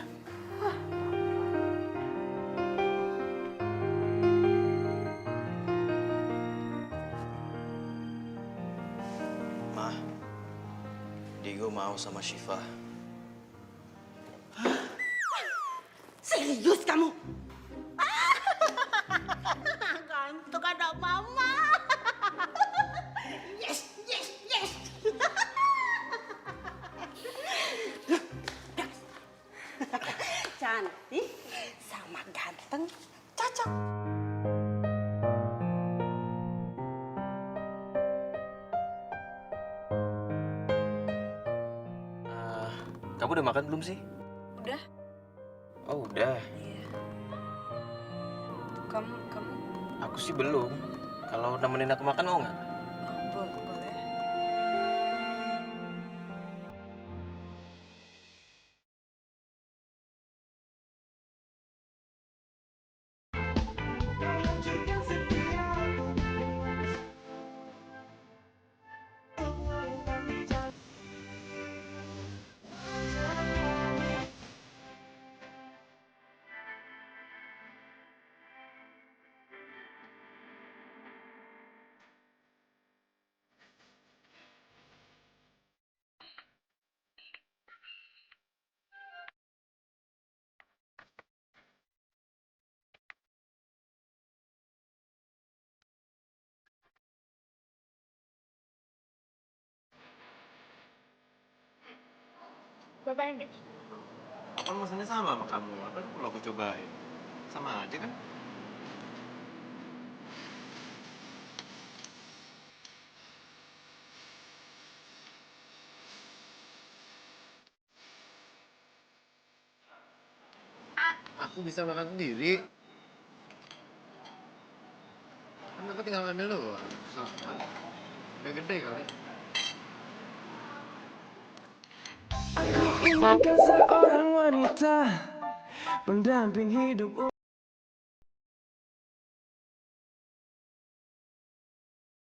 Ma, Diego mau sama Syifa. Serius kamu? Gantung ada Mama. Yes. Cantik sama ganteng cocok. Kamu udah makan belum sih? Udah? Oh udah. Iya. Kamu? Aku sih belum. Kalau nemenin aku makan mau nggak? Boleh. Gue pengen deh. Apa masalahnya sama kamu? Apa perlu aku cobain? Sama aja kan? Aku bisa makan sendiri. Kan aku tinggal ngambil doang. Sama. Gak gede kali. Inginkan seorang wanita pendamping hidup.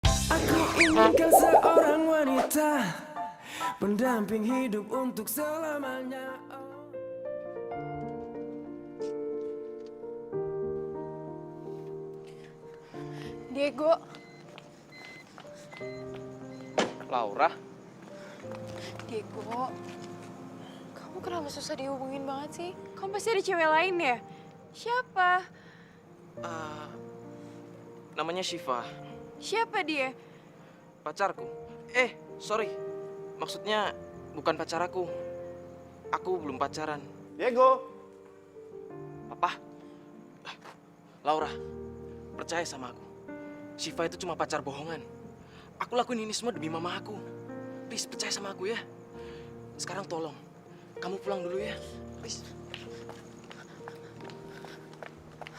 Aku inginkan seorang wanita pendamping hidup untuk selamanya. Diego, Laura? Diego, kamu kenapa susah dihubungin banget sih? Kamu pasti ada cewek lain ya? Siapa? Namanya Shiva, Siapa dia? pacarku. Sorry. Maksudnya bukan pacar aku. Aku belum pacaran. Diego. Apa? Laura, percaya sama aku. Shiva itu cuma pacar bohongan. Aku lakuin ini semua demi mama aku. Please, percaya sama aku ya. Sekarang tolong, kamu pulang dulu ya. Please.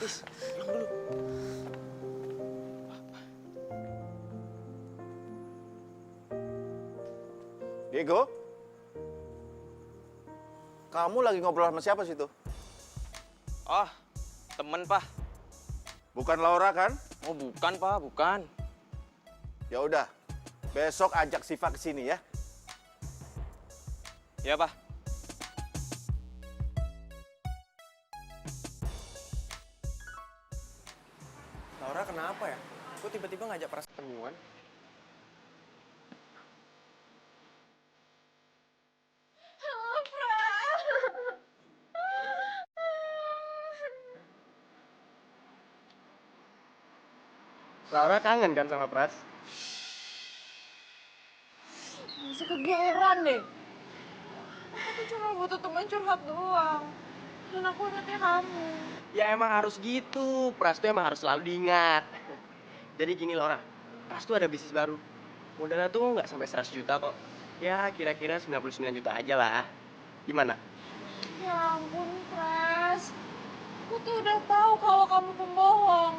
Please, pulang dulu. Diego. Kamu lagi ngobrol sama siapa situ? Oh, temen, Pak. Bukan Laura kan? Oh, bukan, Pak, bukan. Ya udah. Besok ajak Siva ke sini ya. Ya, Pak. Laura kenapa ya? Kok tiba-tiba ngajak Pras ketemuan? Laura kangen kan sama Pras? Masih kegeeran deh. Aku tuh cuma butuh teman curhat doang. Dan aku ingetnya kamu. Ya emang harus gitu, Pras tuh emang harus selalu diingat. Jadi gini Laura, Pras tuh ada bisnis baru. Modalnya tuh nggak sampai 100 juta kok. Ya kira-kira 99 juta aja lah. Gimana? Ya ampun, Pras. Aku tuh udah tahu kalau kamu pembohong.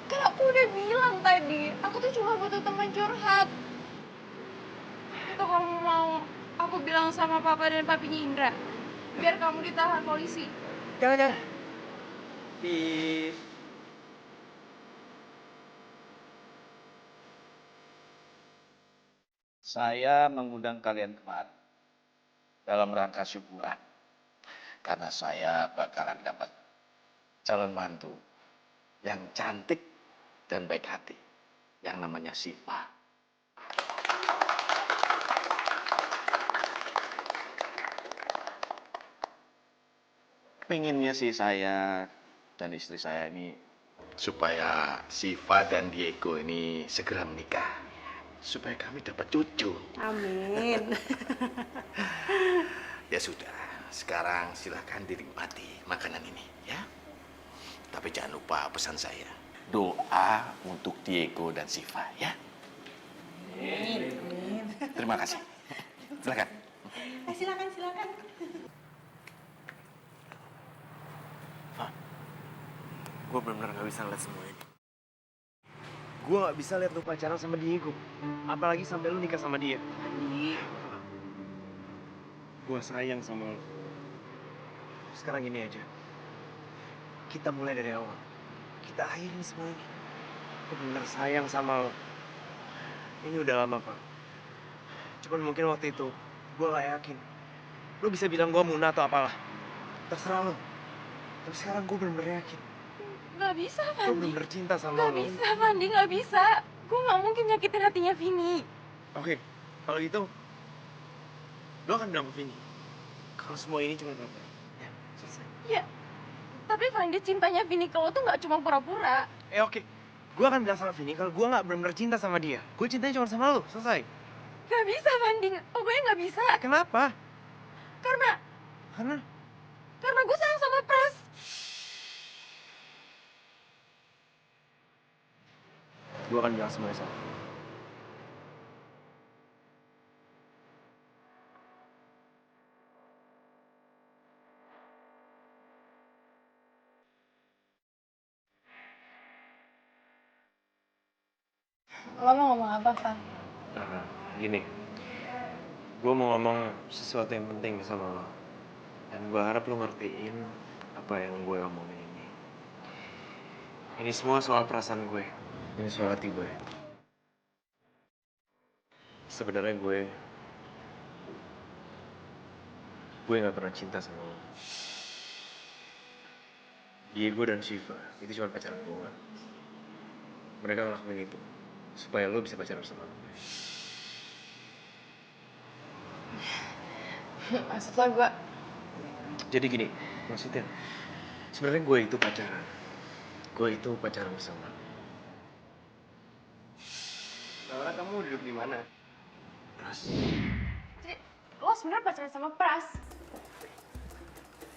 Kan aku udah bilang tadi, aku tuh cuma butuh teman curhat. Itu kamu mau aku bilang sama papa dan papinya Indra, biar kamu ditahan polisi. Jangan. Please. Saya mengundang kalian kemari dalam rangka syukuran. Karena saya bakalan dapat calon mantu yang cantik dan baik hati. Yang namanya Shiva. Pengennya sih saya dan istri saya ini supaya Shiva dan Diego ini segera menikah. Supaya kami dapat cucu. Amin. Ya sudah, sekarang silahkan dinikmati makanan ini, ya. Tapi jangan lupa pesan saya. Doa untuk Diego dan Shiva, ya. Amin. Terima kasih. Silakan. Silakan. Gue benar-benar gak bisa ngeliat semua ini. Gue gak bisa lihat lu pacaran sama Diego. Apalagi sampai lu nikah sama dia. Gue sayang sama lu. Sekarang gini aja. Kita mulai dari awal. Kita akhirin semua ini. Gue benar sayang sama lu. Ini udah lama, Pak. Cuman mungkin waktu itu gue gak yakin. Lu bisa bilang gue muna atau apalah. Terserah lu. Tapi sekarang gue benar-benar yakin. Gak bisa, Gue Fandi. bener-bener cinta sama Gak lo. bisa, Fandi. Gak bisa. Gue gak mungkin nyakitin hatinya Vini. Oke, kalau gitu, lo akan bilang ke Vini. Kalau semua ini cuma pura-pura. Ya, selesai. Ya, tapi Fandi cintanya Vini ke lo tuh gak cuma pura-pura. Oke. Gue akan bilang sama Vini kalau gue gak bener-bener cinta sama dia. Gue cintanya cuma sama lo, selesai. Gak bisa, Fandi. Pokoknya gak bisa. Kenapa? Karena gue sayang sama Pras. Gue akan bilang semuanya sama. Lo mau ngomong apa, Van? Gini, gue mau ngomong sesuatu yang penting sama lo. Dan gue harap lo ngertiin apa yang gue omongin ini. Ini semua soal perasaan gue. Ini soal hati gue. Sebenarnya gue gak pernah cinta sama lo. Diego dan Shiva itu cuma pacaran gue. Mereka ngelakuin itu supaya lo bisa pacaran sama gue. Maksud lo gue... Jadi gini, maksudnya sebenarnya gue itu pacaran. Gue itu pacaran bersama. Laura, kamu duduk di mana? Pras. Jadi, lo sebenarnya pacaran sama Pras?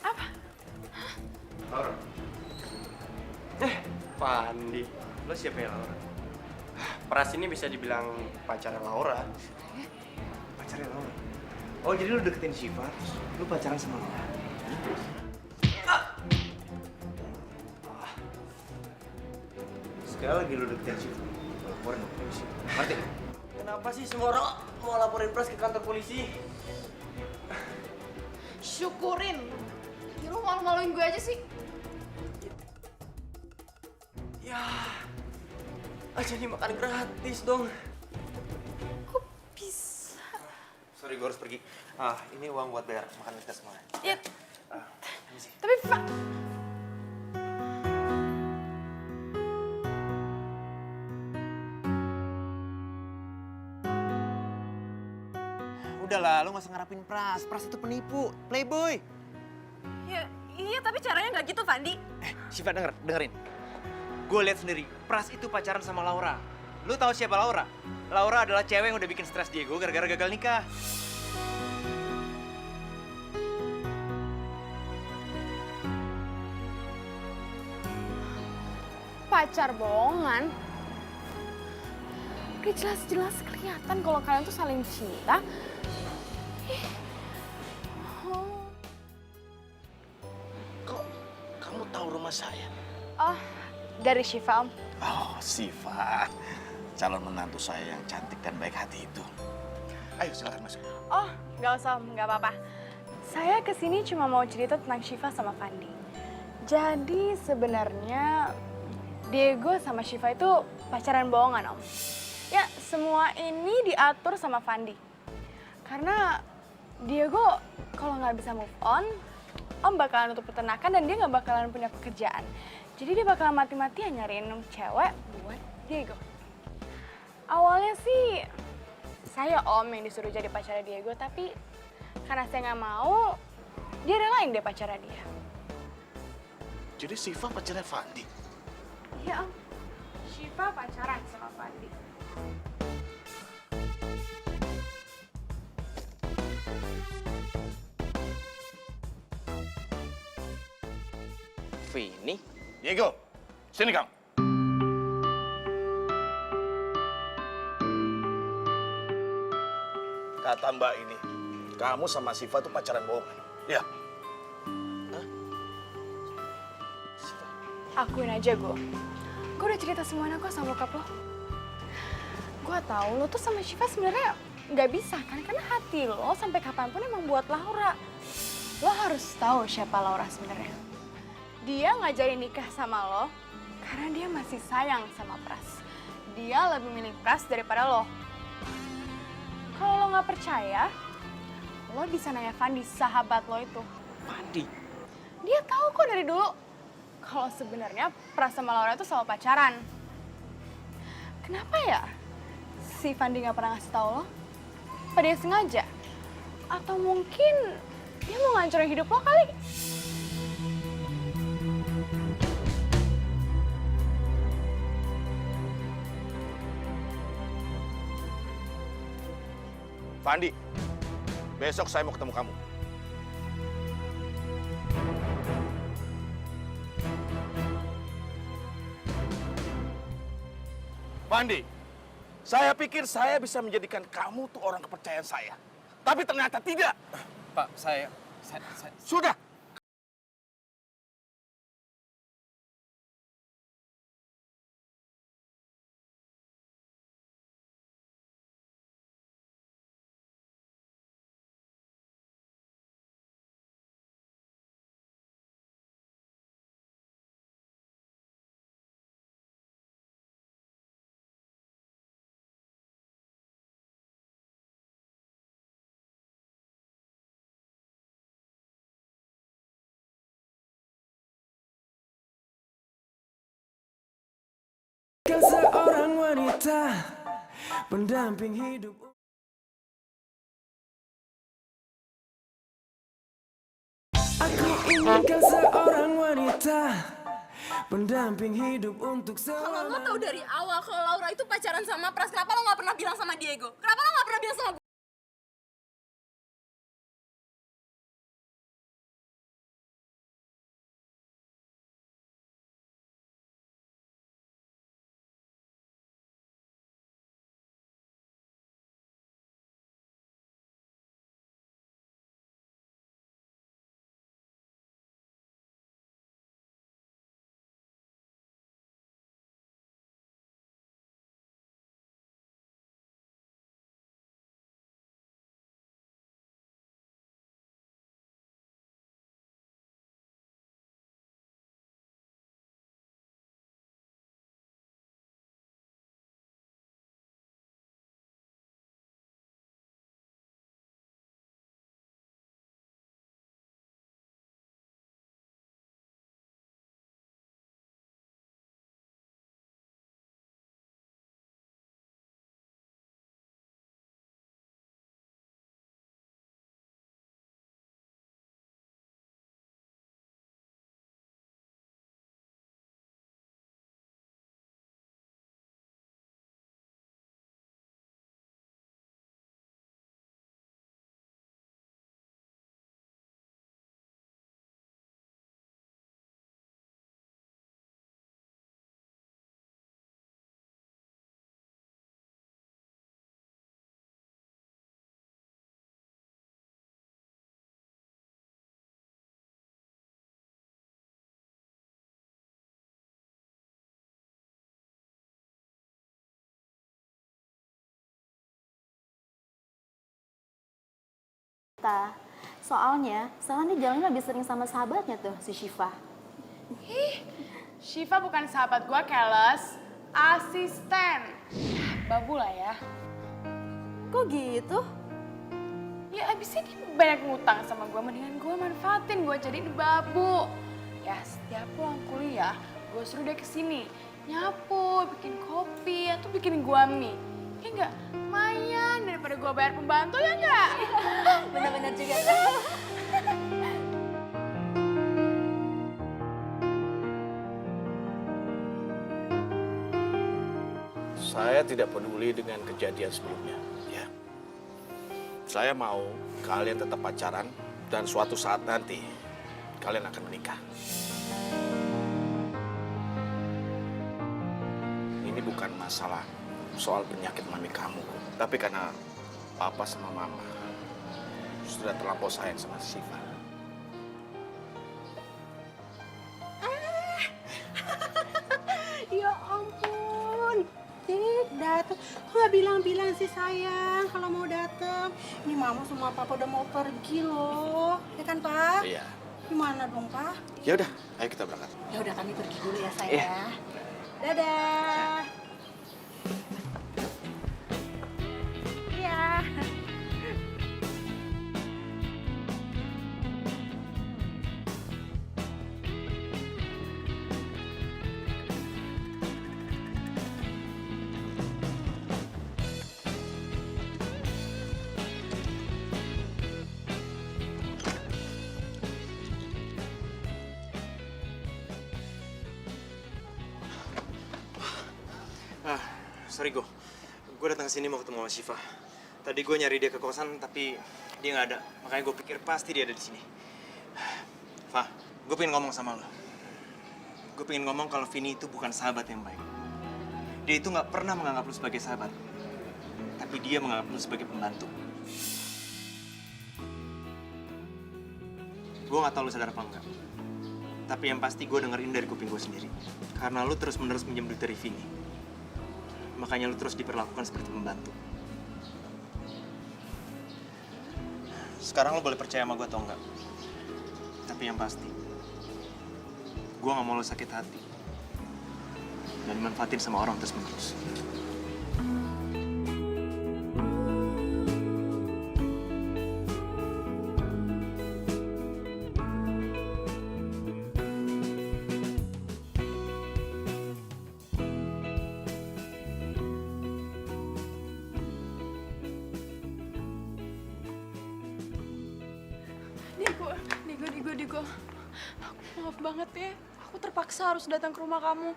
Apa? Laura. Fandi. Lo siapa ya, Laura? Pras ini bisa dibilang pacarnya Laura. Pacarnya Laura. Oh, jadi lu deketin Shiva, terus lu pacaran sama Laura? Sekali lagi lu deketin Shiva, lu laporin ke polisi. Ngerti? Kenapa sih semua orang mau laporin Pras ke kantor polisi? Syukurin. Ya lu malu-maluin gue aja sih. Ya, jadi makan gratis dong. Kok bisa? Sorry, gue harus pergi. Ini uang buat bayar makan kita semua. Ya, Ini sih. tapi Udahlah, lu gak usah ngarapin Pras. Pras itu penipu, playboy. Ya, iya tapi caranya nggak gitu, Fandi. Shiva, dengerin. Gue lihat sendiri, Pras itu pacaran sama Laura. Lu tahu siapa Laura? Laura adalah cewek yang udah bikin stres Diego gara-gara gagal nikah. Pacar bohongan? Udah jelas-jelas kelihatan kalau kalian tuh saling cinta. Kok kamu tahu rumah saya? Oh, dari Shiva, Om. Oh, Siva. Calon menantu saya yang cantik dan baik hati itu. Ayo, silakan masuk. Oh, nggak usah, Om. Nggak apa-apa. Saya kesini cuma mau cerita tentang Shiva sama Fandi. Jadi sebenarnya Diego sama Shiva itu pacaran bohongan, Om. Ya, semua ini diatur sama Fandi. Karena Diego kalau nggak bisa move on, Om bakalan nutup peternakan dan dia nggak bakalan punya pekerjaan. Jadi dia bakalan mati-matian nyariin cewek buat Diego. Awalnya sih saya Om yang disuruh jadi pacarnya Diego, tapi karena saya nggak mau, dia relain deh pacarnya dia. Jadi Siva pacarnya Fandi. Iya Om, Shiva pacaran sama Fandi. Vini? Diego, sini kamu. Kata Mbak ini, kamu sama Siva tuh pacaran bohongan. Ya. Akuin aja gue udah cerita semuanya kok sama bokap lo. Gue tahu lo tuh sama Shiva sebenarnya nggak bisa kan, karena hati lo sampai kapanpun emang buat Laura. Lo harus tahu siapa Laura sebenarnya. Dia ngajarin nikah sama lo karena dia masih sayang sama Pras. Dia lebih milih Pras daripada lo. Kalau lo nggak percaya, lo bisa nanya Fandi, sahabat lo itu. Fandi? Dia tahu kok dari dulu kalau sebenarnya Pras sama Laura itu selalu pacaran. Kenapa ya si Fandi nggak pernah ngasih tahu lo? Apa dia sengaja? Atau mungkin dia mau ngancurin hidup lo kali? Fandi, besok saya mau ketemu kamu. Fandi, saya pikir saya bisa menjadikan kamu tuh orang kepercayaan saya. Tapi ternyata tidak. Pak, saya... Sudah. Seorang wanita pendamping hidup. Aku inginkan seorang wanita pendamping hidup untuk Kalau lo tahu dari awal kalau Laura itu pacaran sama Pras, kenapa lo nggak pernah bilang sama Diego? Kenapa lo nggak pernah bilang sama gue? Soalnya, Salani jalannya lebih sering sama sahabatnya tuh, si Syifa. Syifa bukan sahabat gue, Keles. Asisten. Babu lah ya. Kok gitu? Ya abisnya dia banyak ngutang sama gue, mendingan gue manfaatin, gue jadiin babu. Ya setiap pulang kuliah, gue suruh dia kesini. Nyapu, bikin kopi, atau bikin gue mie. Ya enggak? Lumayan daripada gue bayar pembantu, ya enggak? Bener-bener juga. Saya tidak peduli dengan kejadian sebelumnya, ya. Saya mau kalian tetap pacaran dan suatu saat nanti kalian akan menikah. Ini bukan masalah soal penyakit mami kamu, tapi karena papa sama mama sudah terlampau sayang sama Syifa. Ya ampun, Dik datang. Kok nggak bilang-bilang sih sayang kalau mau datang? Ini mama sama papa udah mau pergi loh, ya kan Pak? Iya. Gimana dong Pak? Ya udah, ayo kita berangkat. Ya udah kami pergi dulu ya sayang. Dadah. Iya. Sorry gue datang ke sini mau ketemu sama Syifa. Tadi gue nyari dia ke kosan tapi dia nggak ada. Makanya gue pikir pasti dia ada di sini. Fah, gue pengen ngomong sama lo. Gue pengen ngomong kalau Vini itu bukan sahabat yang baik. Dia itu nggak pernah menganggap lu sebagai sahabat. Tapi dia menganggap lu sebagai pembantu. Gue nggak tahu lu sadar apa enggak. Tapi yang pasti gue dengerin dari kuping gue sendiri. Karena lu terus-menerus minjem duit dari Vini. Makanya lu terus diperlakukan seperti pembantu. Sekarang lu boleh percaya sama gue atau enggak. Tapi yang pasti, gue nggak mau lu sakit hati. Dan dimanfaatin sama orang terus-menerus. Diego. Maaf banget ya. Aku terpaksa harus datang ke rumah kamu.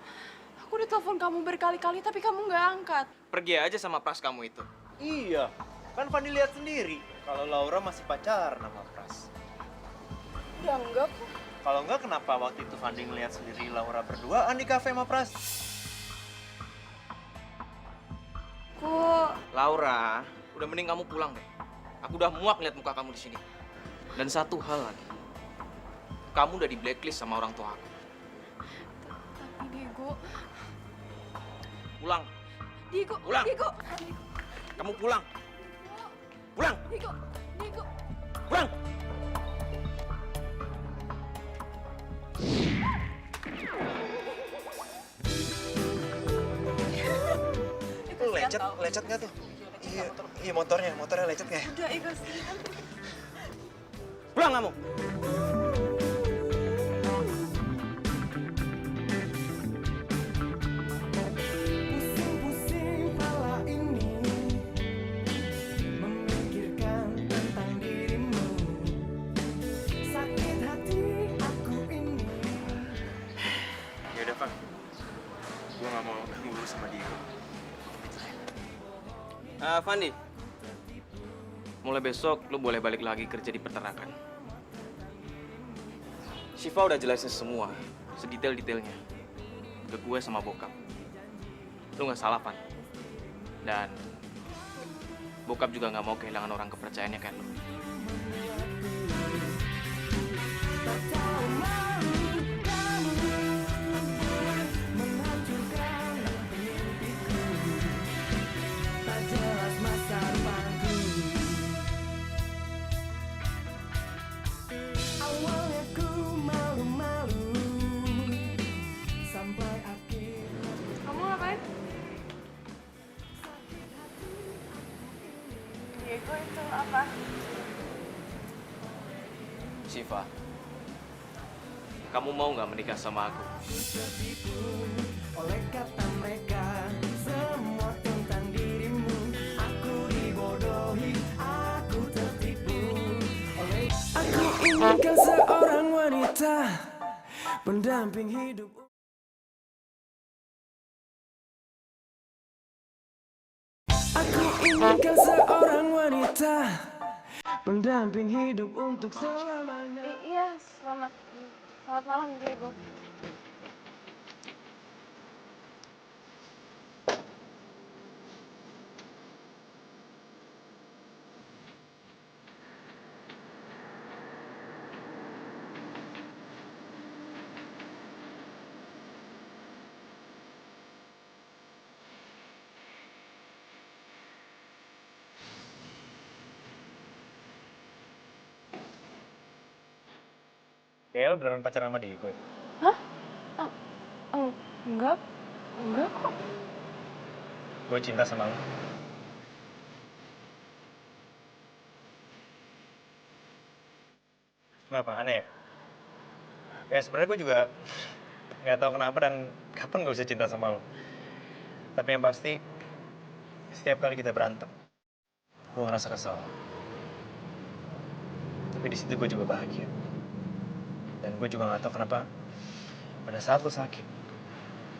Aku udah telepon kamu berkali-kali, tapi kamu nggak angkat. Pergi aja sama Pras kamu itu. Iya, kan Fandi lihat sendiri kalau Laura masih pacaran sama Pras. Udah enggak kok. Kalau enggak, kenapa waktu itu Fandi ngeliat sendiri Laura berduaan di kafe sama Pras? Laura, udah mending kamu pulang deh. Aku udah muak lihat muka kamu di sini. Dan satu hal lagi, kamu udah di blacklist sama orang tua aku. Tapi Diego. Pulang. Diego. Pulang. Diego. Kamu pulang. Pulang. Diego. Pulang. Itu lecet nggak tuh? Iya motornya lecet nggak ya? Udah ikhlas. Pulang kamu. Pusing-pusing pala ini memikirkan tentang dirimu. Sakit hati aku ini. Ya udah Pak, gue nggak mau ganggu sama Diego. Fandi, mulai besok lu boleh balik lagi kerja di peternakan. Shiva udah jelasin semua, sedetail-detailnya ke gue sama bokap. Lu nggak salah, Pan. Dan bokap juga nggak mau kehilangan orang kepercayaannya kayak lu. Awalnya ku malu-malu sampai akhir. Kamu ngapain? Diego itu apa? Shiva, kamu mau nggak menikah sama aku? Tertipu oleh kata mereka, semua tentang dirimu. Aku dibodohi, aku tertipu oleh. Aku inginkan seorang wanita pendamping hidup. Aku inginkan seorang wanita pendamping hidup untuk selamanya. Iya, selamat malam Diego. Kayaknya lo beneran pacaran sama Diego ya? Hah? Enggak kok. Gue cinta sama lo. Kenapa? Aneh ya? Ya sebenarnya gue juga nggak tahu kenapa dan kapan gue bisa cinta sama lo. Tapi yang pasti, setiap kali kita berantem, gue ngerasa kesal. Tapi di situ gue juga bahagia. Dan gue juga nggak tahu kenapa pada saat lo sakit,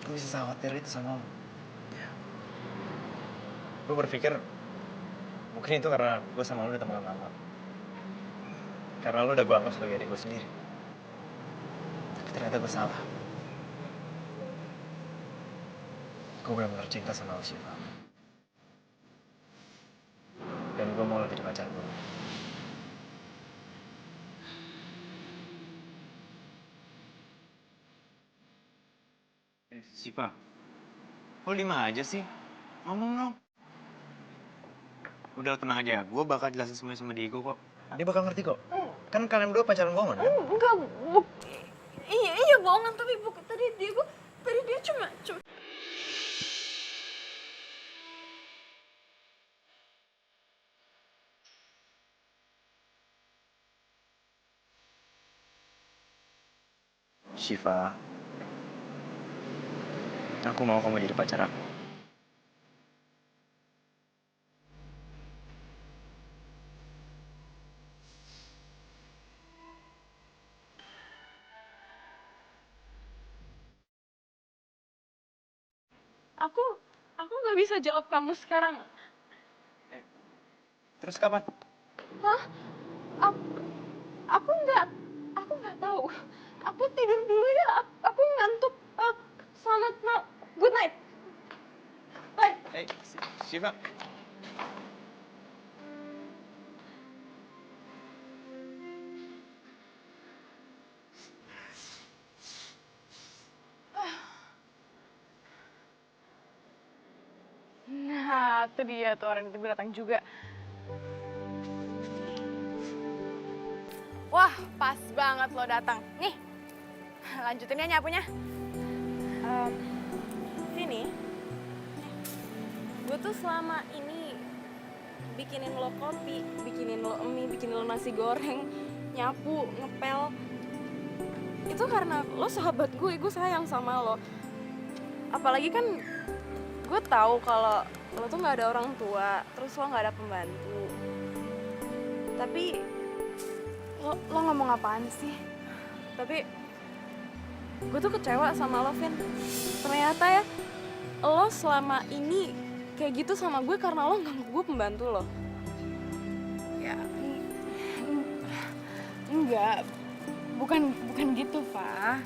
gue bisa khawatir itu sama lo. Gue berpikir mungkin itu karena gue sama lo udah teman lama. Karena lo udah gue anggap sebagai adik gue sendiri. Tapi ternyata gue salah. Gue Gue benar-benar cinta sama lo, Syifa. Dan gue mau lo jadi pacar gue. Syifa, kok lima aja sih? Ngomong dong. Udah tenang aja, gue bakal jelasin semuanya sama Diego kok. Dia bakal ngerti kok. Kan kalian berdua pacaran bohongan kan? Enggak, iya bohongan, tapi tadi dia cuma Syifa, aku mau kamu jadi pacar aku. aku nggak bisa jawab kamu sekarang. Terus kapan? Hah? Aku, aku nggak tahu. Aku tidur dulu ya. Aku ngantuk. Selamat malam. Good night. Bye. Syifa. Nah, itu dia tuh orang itu datang juga. Wah, pas banget lo datang. Nih, lanjutin ya nyapunya. Sini, gue tuh selama ini bikinin lo kopi, bikinin lo mie, bikinin lo nasi goreng, nyapu, ngepel. Itu karena lo sahabat gue sayang sama lo. Apalagi kan gue tahu kalau lo tuh nggak ada orang tua, terus lo nggak ada pembantu. Tapi lo ngomong apaan sih? Tapi gue tuh kecewa sama lo, Vin. Ternyata ya, lo selama ini kayak gitu sama gue karena lo nganggep gue pembantu lo. Ya, enggak. Bukan gitu, Pak.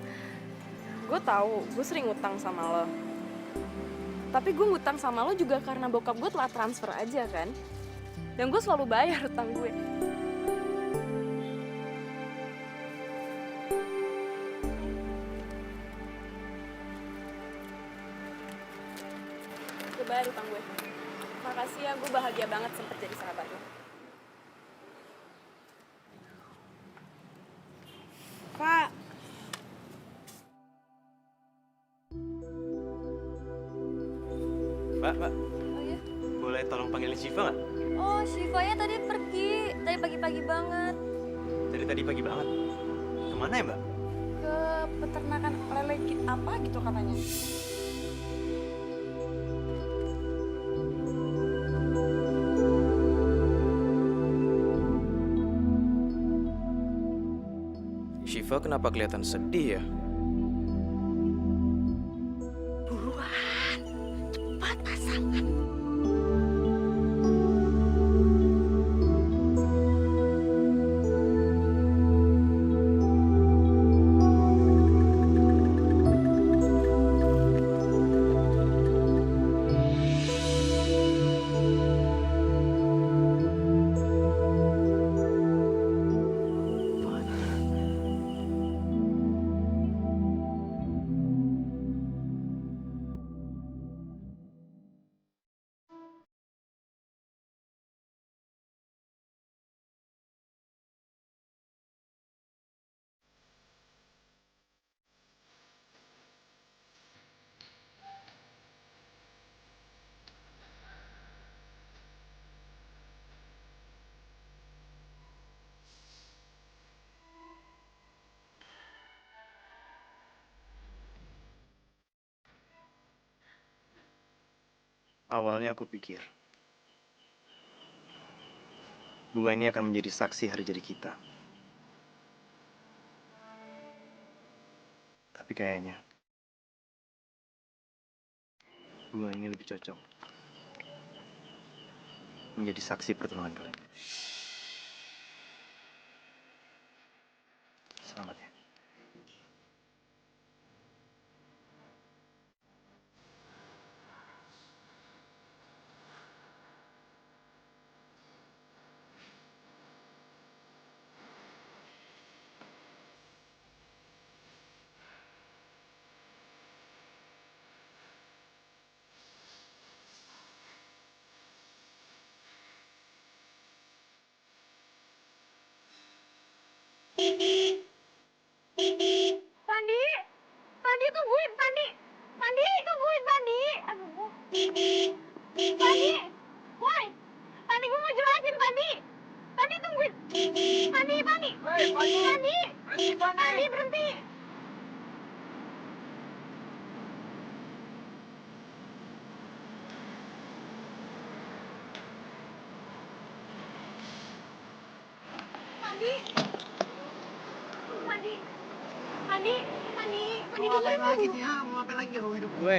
Gue tahu, gue sering utang sama lo. Tapi gue ngutang sama lo juga karena bokap gue telah transfer aja kan. Dan gue selalu bayar utang gue. Gue bayar utang gue. Makasih ya, gue bahagia banget sempet jadi sahabat lo. Pak. Mbak. Oh iya? Boleh tolong panggilin Syifa nggak? Oh, Shifanya tadi pergi. Tadi pagi-pagi banget. Dari tadi pagi banget. Kemana ya, Mbak? Ke peternakan lele apa gitu katanya. Syifa kenapa kelihatan sedih ya? Buruan, cepat pasangan. Awalnya aku pikir bunga ini akan menjadi saksi hari jadi kita. Tapi kayaknya bunga ini lebih cocok menjadi saksi pertunangan kalian. Selamat ya. Pandi! Woi! Pandi, gue mau jelasin, Pandi! Pandi, tungguin! Pandi! Pandi! Pandi, berhenti! Pandi! Pandi! Pandi! Pandi! Pandi, Mau ngapain dengerin lagi dulu. nih, ha? Mau ngapain lagi sama hidup gue?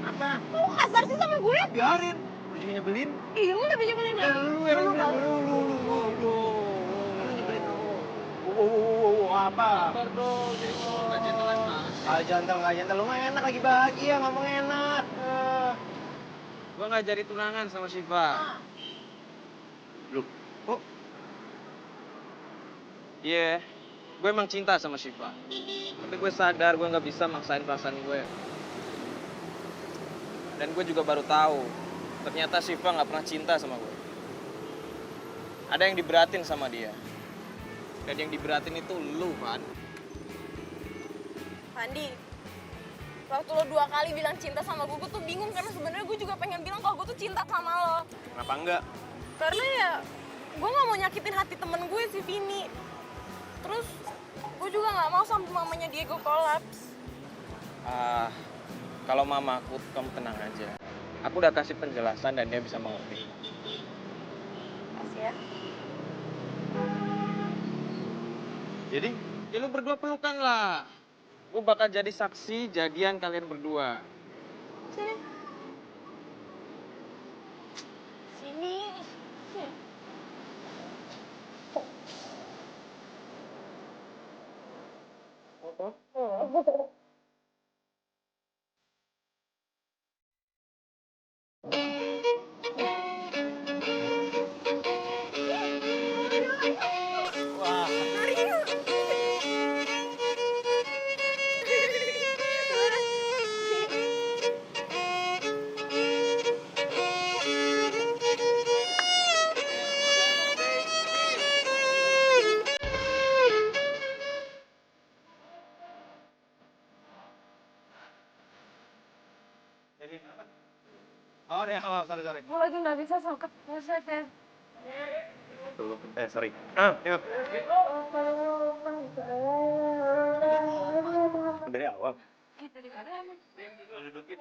Apa? Lu kasar sih sama gue? Biarin. Udah nyebelin. Iya, lu udah bisa beliin Lu yang nyebelin. Apa? Ah, jantan, nggak jantan. Lu nggak enak, lagi bahagia, ngomong enak. Gue nggak jadi tunangan sama Shiva. Lu, kok? Iya, gue emang cinta sama Shiva. Tapi gue sadar gue nggak bisa maksain perasaan gue. Dan gue juga baru tahu, ternyata Shiva nggak pernah cinta sama gue. Ada yang diberatin sama dia. Dan yang diberatin itu lu, Van. Pandi, waktu lo 2 kali bilang cinta sama gue tuh bingung karena sebenarnya gue juga pengen bilang kalau gue tuh cinta sama lo. Kenapa enggak? Karena ya, gue gak mau nyakitin hati temen gue si Vini. Terus, gue juga gak mau sampai mamanya Diego kolaps. Kalau mamaku, kamu tenang aja. Aku udah kasih penjelasan dan dia bisa mengerti. Kasih ya. Jadi, ya lu berdua pelukan lah. Gue bakal jadi saksi jadian kalian berdua. Sini. Sini. Wah. Mari yuk. Oh, deh, oh, sorry. Gue lagi gak bisa soket. Ngeset. Sorry. Yuk. Dari awal. Gitu di mana emang? Dudukin.